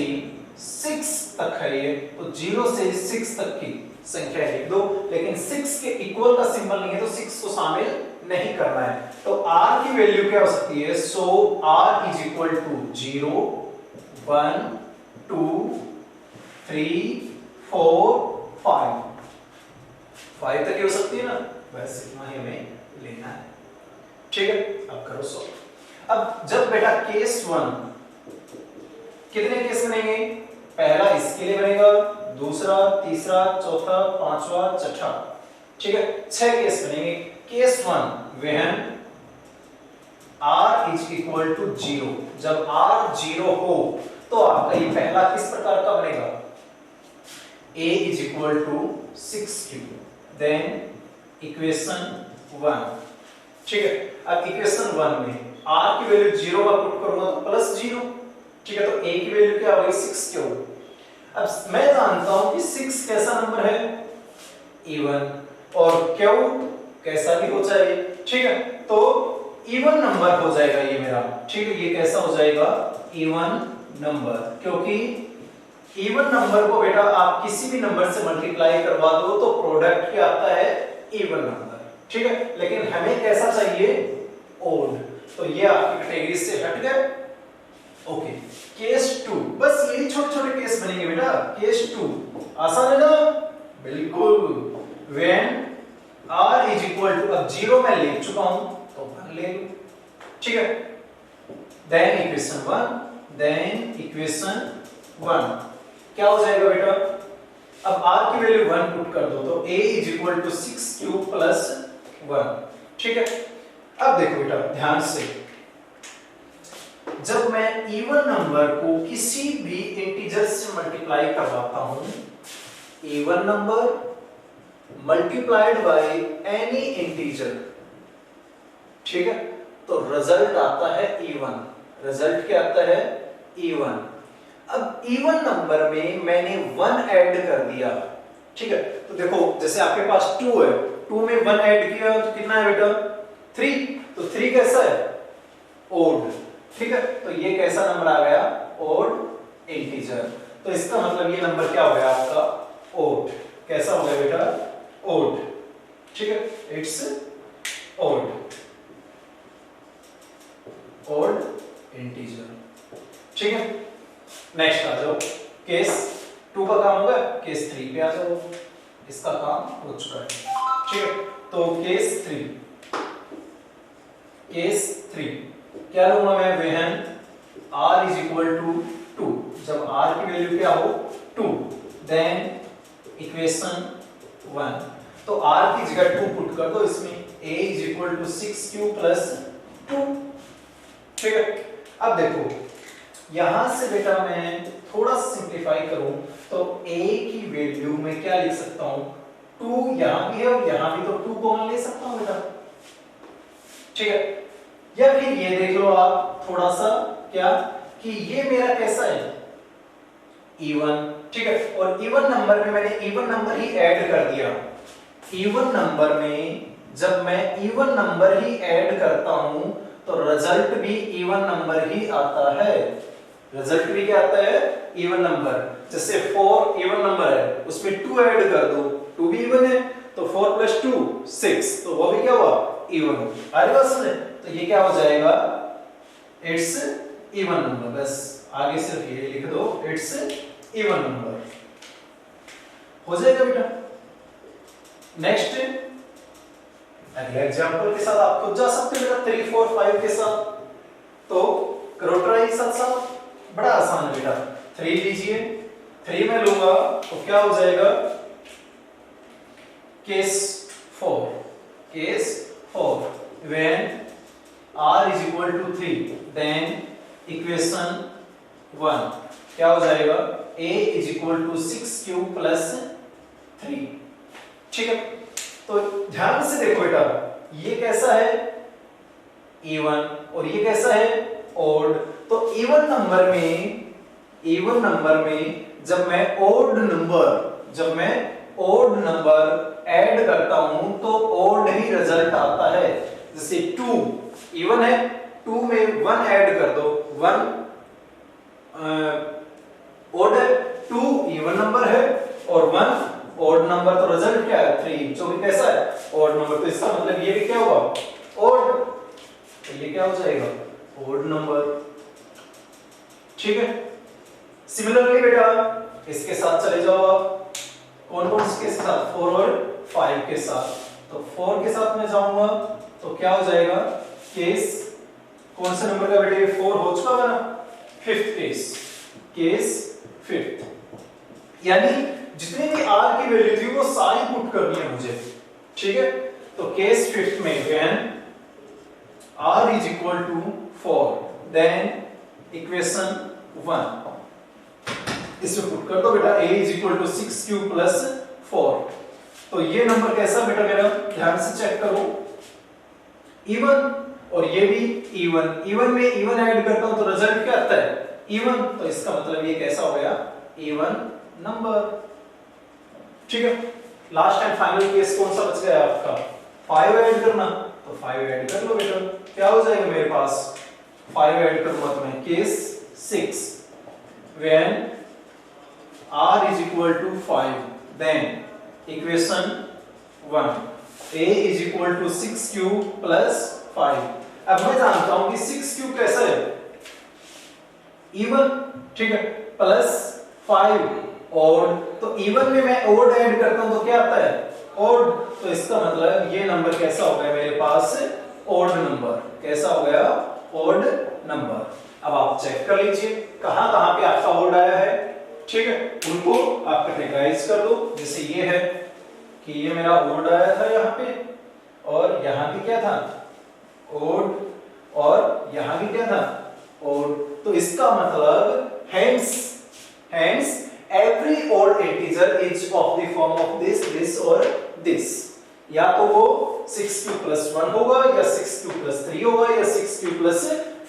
6 तक है ये, तो 0 से 6 तक की संख्या लिख दो, लेकिन 6 के इक्वल का सिंबल नहीं है तो 6 को शामिल नहीं करना है, तो r की वैल्यू क्या हो सकती है, सो r इज इक्वल टू 0 1 2 3 4 5 तक हो सकती है ना, बस इतना ही हमें लेना है, ठीक है। अब करो सॉल्व। अब जब बेटा केस 1, कितने केस बनेंगे, पहला इसके लिए बनेगा, दूसरा तीसरा चौथा पांचवा छठा, ठीक है 6 केस बनेंगे। Case 1 when r is equal to 0, जब r 0 हो तो आपका ये पहला किस प्रकार का बनेगा, a is equal to 6q, then equation 1, ठीक है। अब इक्वेशन 1 में r की वैल्यू 0 पर पुट करूंगा तो प्लस 0, ठीक है। तो a की वैल्यू क्या होगी 6q। अब मैं जानता हूं कि 6 कैसा नंबर है, इवन, और q कैसा भी हो चाहिए, ठीक है। तो इवन नंबर हो जाएगा ये मेरा, ठीक है। ये कैसा हो जाएगा, इवन नंबर, क्योंकि इवन नंबर को बेटा आप किसी भी नंबर से मल्टीप्लाई करवा दो तो प्रोडक्ट क्या आता है, इवन नंबर, ठीक है। लेकिन हमें कैसा चाहिए, ओड, तो ये आपकी कैटेगरी से हट गए। ओके, केस 2, बस यही छोटे छोटे केस बनेंगे बेटा। केस 2 आसान है ना, बिल्कुल। When r is equal to, अब 0 मैं ले चुका हूं तो 1 ले लूं, ठीक है। देन इक्वेशन 1, देन इक्वेशन 1 क्या हो जाएगा बेटा, अब r की वैल्यू 1 पुट कर दो तो a is equal to 6q plus 1, ठीक है। अब देखो बेटा ध्यान से, जब मैं इवन नंबर को किसी भी इंटीजर से मल्टीप्लाई करवाता हूं, even number multiplied by any integer, ठीक है, तो रिजल्ट आता है इवन। रिजल्ट क्या आता है, इवन। अब इवन नंबर में मैंने 1 ऐड कर दिया, ठीक है। तो देखो जैसे आपके पास 2 है, 2 में 1 ऐड किया तो कितना है बेटा, 3, तो 3 कैसा है, ओड, ठीक है। तो ये कैसा नंबर आ गया, ओड इंटीजर। तो इसका मतलब ये नंबर क्या हो गया आपका, ओड। कैसा हो गया बेटा, ओड, ठीक है, इट्स ओड, ओड इंटीजर, ठीक है। नेक्स्ट आ जाओ, केस 2 का काम हो गया, केस 3 पे आ जाओ, इसका काम हो चुका है, ठीक है। तो केस 3 क्या लूंगा मैं, when r is equal to 2, जब r की वैल्यू क्या हो 2, देन इक्वेशन 1, तो r की जगह 2 पुट कर दो इसमें, a is equal to 6q plus 2, ठीक है। अब देखो यहां से बेटा मैं थोड़ा सिंप्लीफाई करूं तो a की वैल्यू में क्या लिख सकता हूं, 2 यहां भी है और यहां भी, तो 2 कॉमन ले सकता हूं बेटा, ठीक है। या फिर ये देख लो आप थोड़ा सा क्या, कि ये मेरा कैसा है, इवन, ठीक है। और इवन नंबर में मैंने इवन नंबर ही ऐड कर दिया। इवन नंबर में जब मैं इवन नंबर ही ऐड करता हूं तो रिजल्ट भी इवन नंबर ही आता है। रिजल्ट भी क्या आता है, इवन नंबर। जैसे 4 इवन नंबर है, उसमें 2 ऐड कर दो, 2 भी इवन है, तो 4 प्लस 2 6, तो वो भी क्या हुआ, इवन। आ रही बात समझ, तो ये क्या हो जाएगा, इट्स इवन नंबर। बस आगे सिर्फ ये लिख दो, इट्स इवन नंबर, हो जाएगा बेटा। नेक्स्ट अगले एग्जांपल के साथ आप खुद जा सकते हो बेटा, 3 4 5 के साथ, तो करो ट्राई साथ साथ, बड़ा आसान है बेटा। 3 लीजिए, 3 में लूंगा तो क्या हो जाएगा, case 4 when r is equal to 3, then equation 1 क्या हो जाएगा, a is equal to 6q plus 3, ठीक है। तो ध्यान से देखो बेटा, ये कैसा है, इवन, और ये कैसा है, ओड। तो इवन नंबर में जब मैं ओड नंबर ऐड करता हूं तो ओड ही रिजल्ट आता है। जैसे 2 इवन है, 2 में 1 ऐड कर दो, 1 ओड है, 2 इवन नंबर है और 1 ओड नंबर, तो रिजल्ट क्या है 3, जो कि कैसा है, ओड नंबर। तो इसका मतलब ये भी क्या होगा, ओड, तो ये क्या हो जाएगा, ओड नंबर, ठीक है। सिमिलरली बेटा इसके साथ चले जाओ आप, कौन कौन से के साथ, 4 और 5 के साथ। तो 4 के साथ मैं जाऊंगा तो क्या हो जाएगा, केस कौन से नंबर का बेटे, 4 हो चुका है ना, 5th केस 5th, यानी जितनी भी r की वैल्यू थी वो सारी पुट करनी है मुझे, ठीक है। तो केस 5th में when r is equal to 4, then equation 1, इसमें पुट कर दो बेटा a is equal to 6q plus 4। तो ये नंबर कैसा बेटा मेरा, ध्यान से चेक करो, इवन, और ये भी इवन, इवन में इवन ऐड करता हूं तो रिजल्ट क्या आता है, इवन। तो इसका मतलब ये कैसा हो गया, इवन नंबर। ठीक है, लास्ट एंड फाइनल केस कौन सा बच गया आपका, 5 ऐड करना, तो 5 ऐड कर लो बेटा, क्या हो जाएगा मेरे पास, 5 ऐड करूंगा तो मैं, case 6 when r is equal to 5 then equation 1 a is equal to 6q plus 5। अब मैं जानता हूं कि 6q कैसा है, इवन, ठीक है, प्लस 5 ओड, तो इवन में मैं ओड ऐड करता हूं तो क्या आता है, ओड। तो इसका मतलब ये नंबर कैसा हो गया मेरे पास, ओड नंबर, कैसा हो गया, ओड नंबर। अब आप चेक कर लीजिए कहां कहां पे आपका ओड आया है, ठीक है, उनको आप कैटेगराइज कर दो। जैसे ये है कि ये मेरा ओड आया था यहाँ पे, और यहाँ भी क्या था, ओड, और यहाँ भी क्या था, ओड। तो इसका मतलब hence every odd integer is of the form of this or this। या तो वो 6q plus 1 होगा, या 6q plus 3 होगा, या 6q plus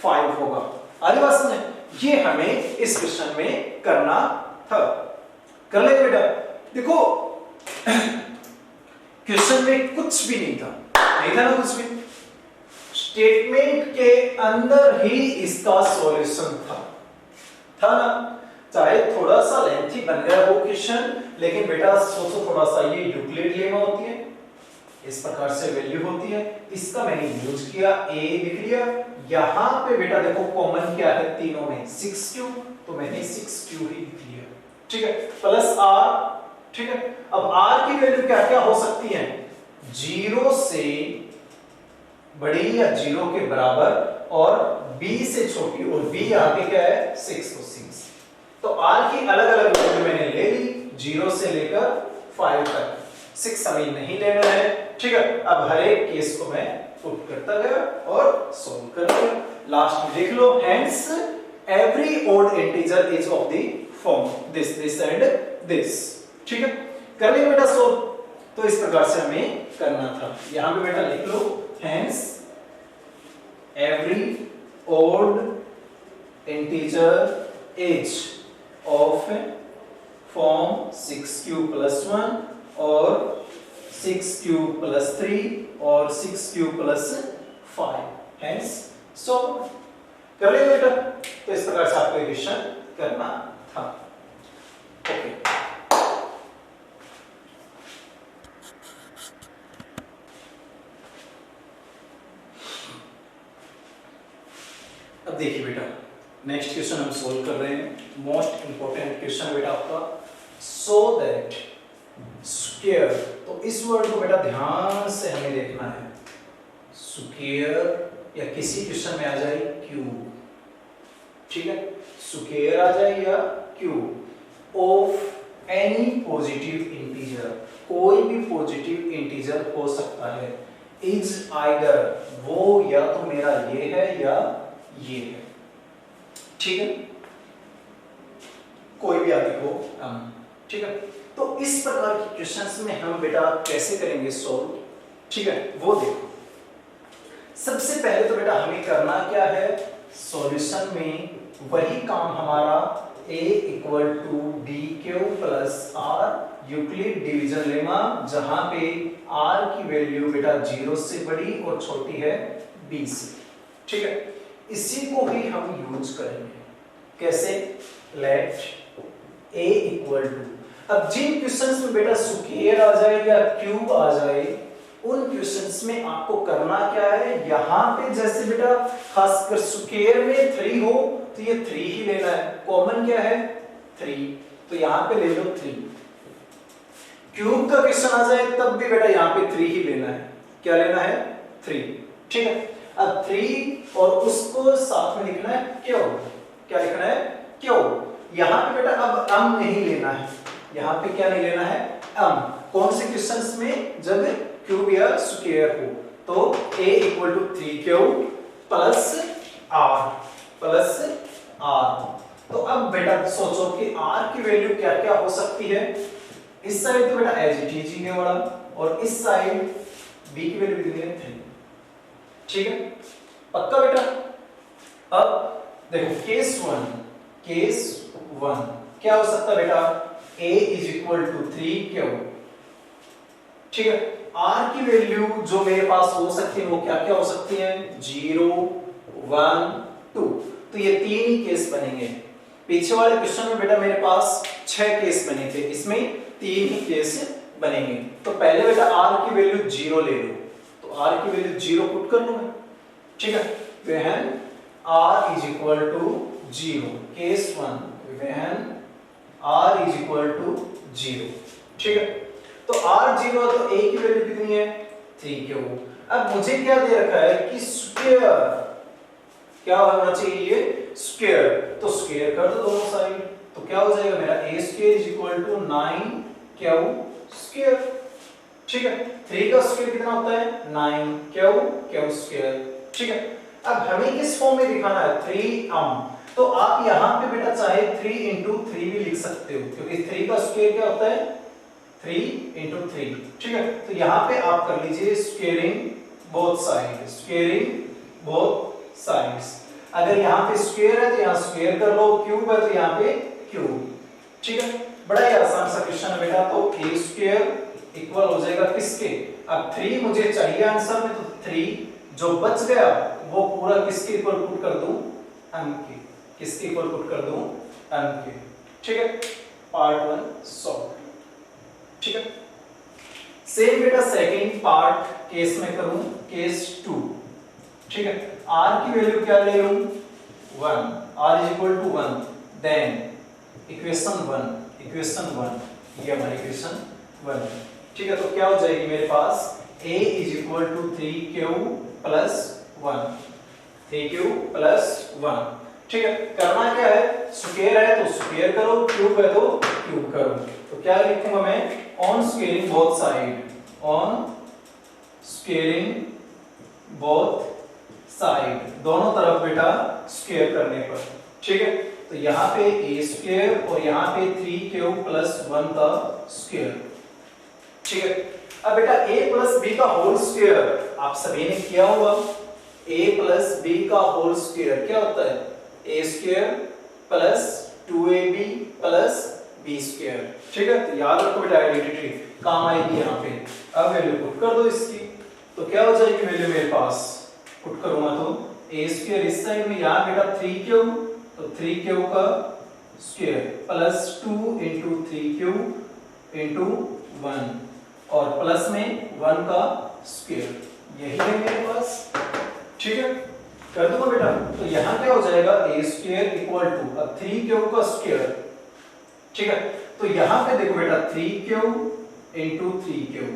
5 होगा। आगे बात समझे, ये हमें इस क्वेश्चन में करना था। कर ले बेटा, देखो क्वेश्चन में कुछ भी नहीं था, नहीं था ना कुछ भी, स्टेटमेंट के अंदर ही इसका सॉल्यूशन था ना। चाहे थोड़ा सा लेंथी बन गया वो क्वेश्चन, लेकिन बेटा सोचो थोड़ा सा, ये यूक्लिड लेमा होती है, इस प्रकार से वैल्यू होती है, इसका मैंने यूज किया, a लिख लिया। यहां पे बेटा देखो कॉमन क्या है तीनों में, 6q, तो मैंने 6q ही लिख लिया, ठीक है, प्लस r, ठीक है। अब r की वैल्यू क्या क्या हो सकती है, 0 से बड़ी या 0 के बराबर, और b से छोटी, और b यहां पे क्या है 6, तो 6। तो r की अलग अलग वैल्यू मैंने ले ली, 0 से लेकर 5 तक, 6 हमें नहीं लेना है, ठीक है। अब हर एक केस को मैं पुट करता गया और सॉल्व कर दिया। लास्ट में देख लो, hence every odd integer is of the form this and this, ठीक है। कर लिया बेटा सॉल्व, तो इस प्रकार से हमें करना था। यहां पे बेटा लिख लो, hence every odd integer is of form 6q plus 1 और 6q plus 3 और 6q plus 5, hence so कर ले बेटा। तो इस प्रकार से आपको क्वेश्चन करना था, ओके। अब देखिए बेटा, नेक्स्ट क्वेश्चन हम सोल्व कर रहे हैं, मोस्ट इंपोर्टेंट क्वेश्चन बेटा आपका, सो दैट स्क्वायर। तो इस वर्ड को बेटा ध्यान से हमें देखना है, स्क्वायर या किसी क्वेश्चन में आ जाए क्यूब, ठीक है, स्क्वायर आ जाए या cube of any positive integer, कोई भी पॉजिटिव इंटीजर हो सकता है, इज आइदर, वो या तो मेरा ये है या ये है, ठीक है, कोई भी आदि हो, ठीक है। तो इस प्रकार के क्वेश्चंस में हम बेटा कैसे करेंगे सॉल्व, ठीक है, वो देखो। सबसे पहले तो बेटा हमें करना क्या है, सॉल्यूशन में वही काम हमारा a equal to d q plus r Euclid division lemma, जहां पे r की वैल्यू बेटा 0 से बड़ी और छोटी है b से, ठीक है। इसी को ही हम यूज करेंगे, कैसे, लेट a इक्वल टू, अब जिन क्वेश्चंस में बेटा स्क्वायर आ जाए या क्यूब आ जाए, उन क्वेश्चंस में आपको करना क्या है, यहां पे जैसे बेटा खासकर स्क्वायर में 3 हो तो ये 3 ही लेना है, कॉमन क्या है 3, तो यहां पे ले लो 3। क्यूब का क्वेश्चन आ जाए तब भी बेटा यहां पे 3 ही लेना है, क्या लेना है 3, ठीक है। अब 3 और उसको साथ में लिखना है क्यूब, क्या लिखना है क्यूब। यहां पे बेटा अब नहीं लेना है, यहां पे क्या नहीं लेना है, कौन से क्वेश्चंस में, जब क्यूब या स्क्वायर हो, तो a equal to 3 cube plus r, तो अब बेटा सोचो कि r की वैल्यू क्या क्या हो सकती है। इस साइड तो बेटा एज इट इज ही वाला, और इस साइड b की वैल्यू कितनी है 3। ठीक है, पक्का बेटा। अब देखो केस वन क्या हो सकता है बेटा, a इज इक्वल टू 3 क्यों। ठीक है, r की वैल्यू जो मेरे पास हो सकती है वो क्या क्या हो सकती है, 0 1 2। तो ये 3 ही केस बनेंगे। पीछे वाले क्वेश्चन में बेटा मेरे पास 6 केस बने थे, इसमें 3 ही केस बनेंगे। तो पहले बेटा r की वैल्यू 0 ले लो, तो r की वैल्यू 0 पुट कर लूं मैं। ठीक है, when r is equal to 0, case 1 when r is equal to 0। ठीक है, तो r 0 तो a की वैल्यू कितनी है 3 क्यों। अब मुझे क्या दे रखा है कि स्क्वायर क्या होना चाहिए, स्क्वायर, तो स्क्वायर कर दो दोनों साइड। तो क्या हो जाएगा मेरा a square is equal to 9 q square. ठीक है, 3 का स्क्वायर कितना होता है 9 क्यू स्क्वायर। ठीक है, अब हमें किस फॉर्म में दिखाना है 3m, तो आप यहां पे बेटा चाहे 3 into 3 भी लिख सकते हो, क्योंकि 3 का स्क्वायर क्या होता है 3 into 3। ठीक है, तो यहां पे आप कर लीजिए squaring both side, squaring both sides. अगर यहाँ पे स्क्वायर है तो यहाँ स्क्वायर कर लो, क्यूब है तो यहाँ पे क्यूब। ठीक है, बड़ा ही आसान सा क्वेश्चन है बेटा। तो a स्क्वायर इक्वल हो जाएगा किसके, अब 3 मुझे चाहिए आंसर में, तो 3 जो बच गया वो पूरा किसके इक्वल पुट कर दूं, m के। किसके इक्वल पुट कर दूं, m के। ठीक है, पार्ट 1 सॉल्व। ठीक है, सेम बेटा सेकंड पार्ट केस में करूं, केस 2। ठीक है, r की वैल्यू क्या ले लूं 1, r is equal to 1, then equation 1 ये हमारी इक्वेशन 1। ठीक है, तो क्या हो जाएगी मेरे पास a is equal to 3q plus 1, 3q plus 1। ठीक है, करना क्या है, स्क्वायर है तो स्क्वायर करो, क्यूब है तो क्यूब करो। तो क्या लिखूंगा मैं, on squaring both side, on squaring both side, दोनों तरफ बेटा स्क्वायर करने पर। ठीक है, तो यहाँ पे a स्क्वायर और यहाँ पे 3q प्लस 1 का स्क्वायर। ठीक है, अब बेटा a प्लस b का होल स्क्वायर आप सभी ने किया होगा। a प्लस b का होल स्क्वायर क्या होता है, a square plus 2ab plus b square. ठीक है, तो याद रखो बेटा आइडेंटिटी काम आएगी यहाँ पे। अब वैल्यू पुट कर दो इसकी, तो क्या हो जाएगी वैल्यू मेरे पास, पुट करूंगा तो a स्क्वायर इस साइड में, यहाँ बेटा 3q, तो 3q का square plus 2 into 3q into 1 और प्लस में 1 का स्क्वायर, यही है मेरे पास। ठीक है, कर दूंगा बेटा, तो यहाँ क्या हो जाएगा a स्क्वायर इक्वल टू, अब 3q का स्क्वायर। ठीक है, तो यहाँ पे देखो बेटा 3q into 3q।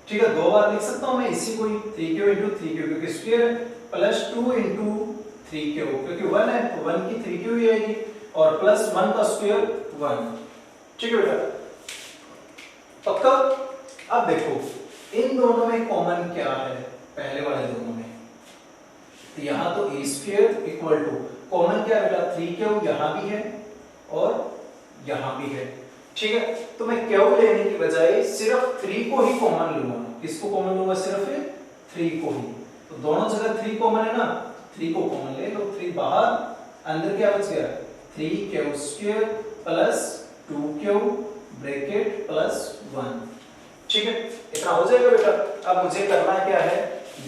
ठीक है, दो बार लिख सकता हूं मैं इसी को ही, 3q into 3q, क्योंकि स्क्वायर है, प्लस 2 into 3q, क्योंकि 1 है तो 1 की 3q ही आएगी, और प्लस 1 का स्क्वायर 1। ठीक है बेटा, पक्का। अब देखो इन दोनों में कॉमन क्या है, पहले वाले दोनों में, तो यहाँ तो a square equal to common क्या है बेटा 3q, यहाँ भी है और यहाँ भी है। ठीक है, तो मैं q लेने की बजाय सिर्फ 3 को ही कॉमन लूंगा। किसको कॉमन लूंगा, सिर्फ 3 को ही। तो दोनों जगह 3 कॉमन है ना, 3 को कॉमन ले लो, 3 बाहर, अंदर क्या बच गया 3q square plus 2q bracket plus 1। ठीक है, इतना हो जाएगा बेटा। अब मुझे करना क्या है,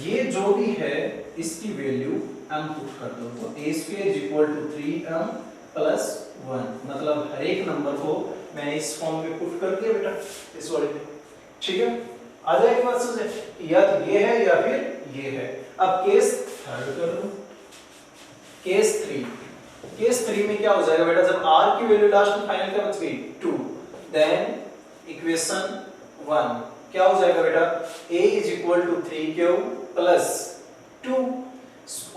ये जो भी है इसकी वैल्यू m पुट कर दो, तो a square is equal to 3m plus 1, मतलब हर एक नंबर को मैंने इस फॉर्म में पुट कर दिया बेटा, इस वाले में। ठीक है, आ जाएगी बात समझे, या तो ये है या फिर ये है। अब केस थर्ड कर लो, केस 3 में क्या हो जाएगा बेटा, जब r की वैल्यू लास्ट में फाइनल क्या बच गई 2, देन इक्वेशन 1 क्या हो जाएगा बेटा, a is equal to 3q plus 2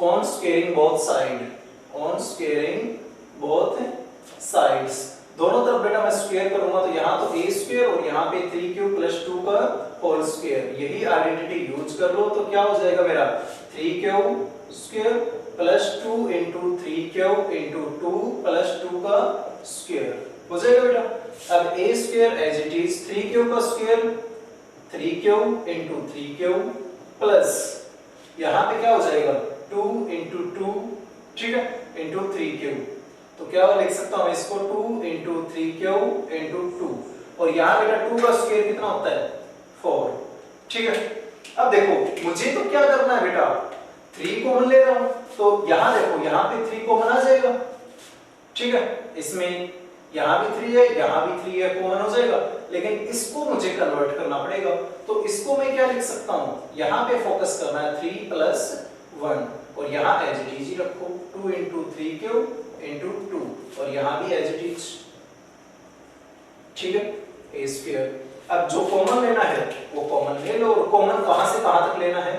on squaring both side, on squaring both sides, दोनों तरफ बेटा मैं स्क्वायर करूंगा, तो यहाँ तो a स्क्वायर और यहाँ पे 3q प्लस 2 का होल स्क्वायर, यही आइडेंटिटी यूज कर लो। तो क्या हो जाएगा मेरा 3q square plus 2 into 3 into 2 plus 2 का स्क्वायर हो जाएगा बेटा। अब a square as it is 3 का स्क्वायर 3 इंटू 3 प्लस यहाँ पे क्या हो जाएगा 2 इंटू 2, ठीक है, इंटू 3 तो क्या लिख सकता हूँ इसको 2 इंटू 3 इंटू 2 और यहाँ बेटा 2 का स्क्वायर कितना होता है 4, ठीक है। अब देखो मुझे तो क्या करना है बेटा 3 कॉमन ले रहा हूं तो यहां देखो यहां पे 3 कॉमन आ जाएगा, ठीक है, इसमें यहां भी 3 है यहां भी 3 है, कॉमन हो जाएगा। लेकिन इसको मुझे कन्वर्ट करना पड़ेगा तो इसको मैं क्या लिख सकता हूं, यहां पे फोकस करना है 3 प्लस 1 और यहां एज इट इज रखो 2 इंटू 3 इंटू 2 और यहां भी एज इट इज, ठीक है, a स्क्वायर। अब जो कॉमन लेना है वो कॉमन ले लो और कॉमन कहां से कहां तक लेना है,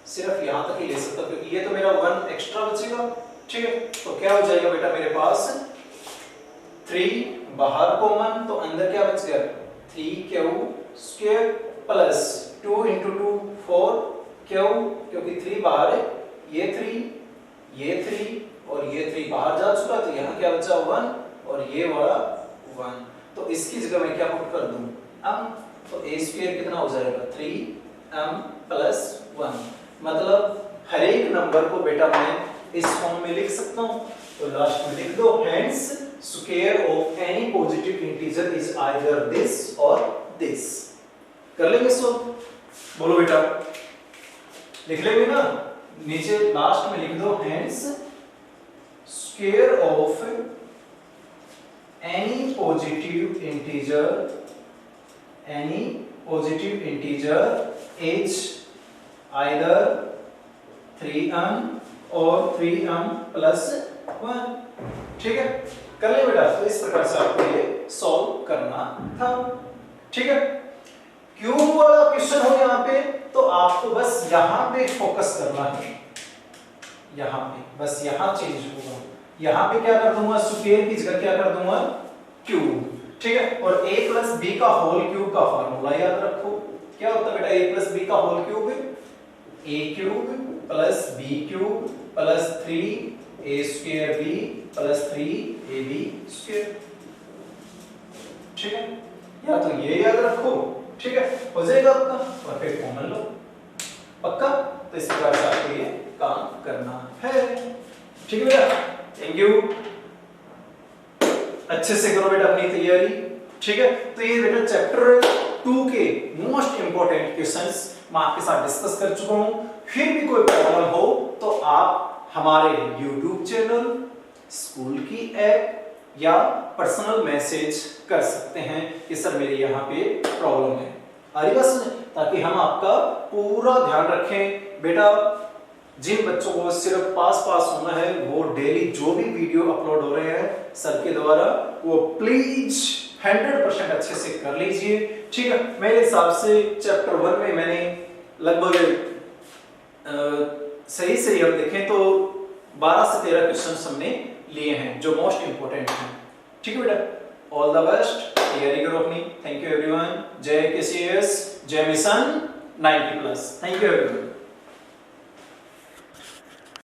सिर्फ यहां तक ही ले सकता हूं क्योंकि ये तो मेरा 1 एक्स्ट्रा बचेगा, ठीक है। तो क्या हो जाएगा बेटा मेरे पास 3 बाहर कॉमन तो अंदर क्या बच गया 3 स्क्वायर प्लस 2 इंटू 2 4 क्योंकि 3 बाहर है, ये 3 और ये 3 बाहर जा चुका तो यहाँ क्या बचा 1 और ये वाला 1 तो इसकी जगह मैं क्या पुट कर दूं तो a स्क्वायर कितना हो जाएगा 3m प्लस 1 मतलब हर एक नंबर को बेटा मैं इस फॉर्म में लिख सकता हूं तो लास्ट में लिख दो hence square of any positive integer is either this और दिस। कर लेंगे इसको, बोलो बेटा लिख लेंगे ना, नीचे लास्ट में लिख दो hence square of any positive integer is either 3m और 3m प्लस 1, ठीक है। कर ले बेटा, तो इस प्रकार से आपको ये सॉल्व करना था, ठीक है। क्यूब वाला क्वेश्चन हो यहाँ पे तो आपको बस यहाँ पे फोकस करना है, यहाँ पे बस यहाँ चेंज होगा, यहाँ पे क्या कर दूंगा स्क्वायर की जगह क्या कर दूंगा क्यूब, ठीक है। और a प्लस बी का होल क्यूब का फार्मूला याद रखो, क्या होता है बेटा a प्लस बी का whole cube a cube plus b cube plus 3a square b plus 3ab square, ठीक है। या तो ये याद रखो, ठीक है, हो जाएगा आपका और फिर कॉमन लो, पक्का। तो इस प्रकार से आपको ये काम करना है, ठीक है बेटा। थैंक यू, अच्छे से करो बेटा अपनी तैयारी, ठीक है। तो ये बेटा चैप्टर 2 के मोस्ट इंपोर्टेंट क्वेश्चंस मैं आपके साथ डिस्कस कर चुका हूं। फिर भी कोई प्रॉब्लम हो तो आप हमारे YouTube चैनल, स्कूल की ऐप या पर्सनल मैसेज कर सकते हैं कि सर मेरे यहाँ पे प्रॉब्लम है, आ रही बस, ताकि हम आपका पूरा ध्यान रखें। बेटा जिन बच्चों को सिर्फ पास होना है वो डेली जो भी वीडियो अपलोड हो रहे हैं सर के द्वारा वो प्लीज 100% अच्छे से कर लीजिए, ठीक है। मेरे हिसाब से चैप्टर 1 में मैंने लगभग सही हम देखें तो 12 से 13 क्वेश्चन हमने लिए हैं जो मोस्ट इंपोर्टेंट हैं, ठीक है बेटा। ऑल द बेस्ट, तैयारी करो अपनी। थैंक यू एवरीवन, जय KCS, जय मिशन 90+। Thank you everyone.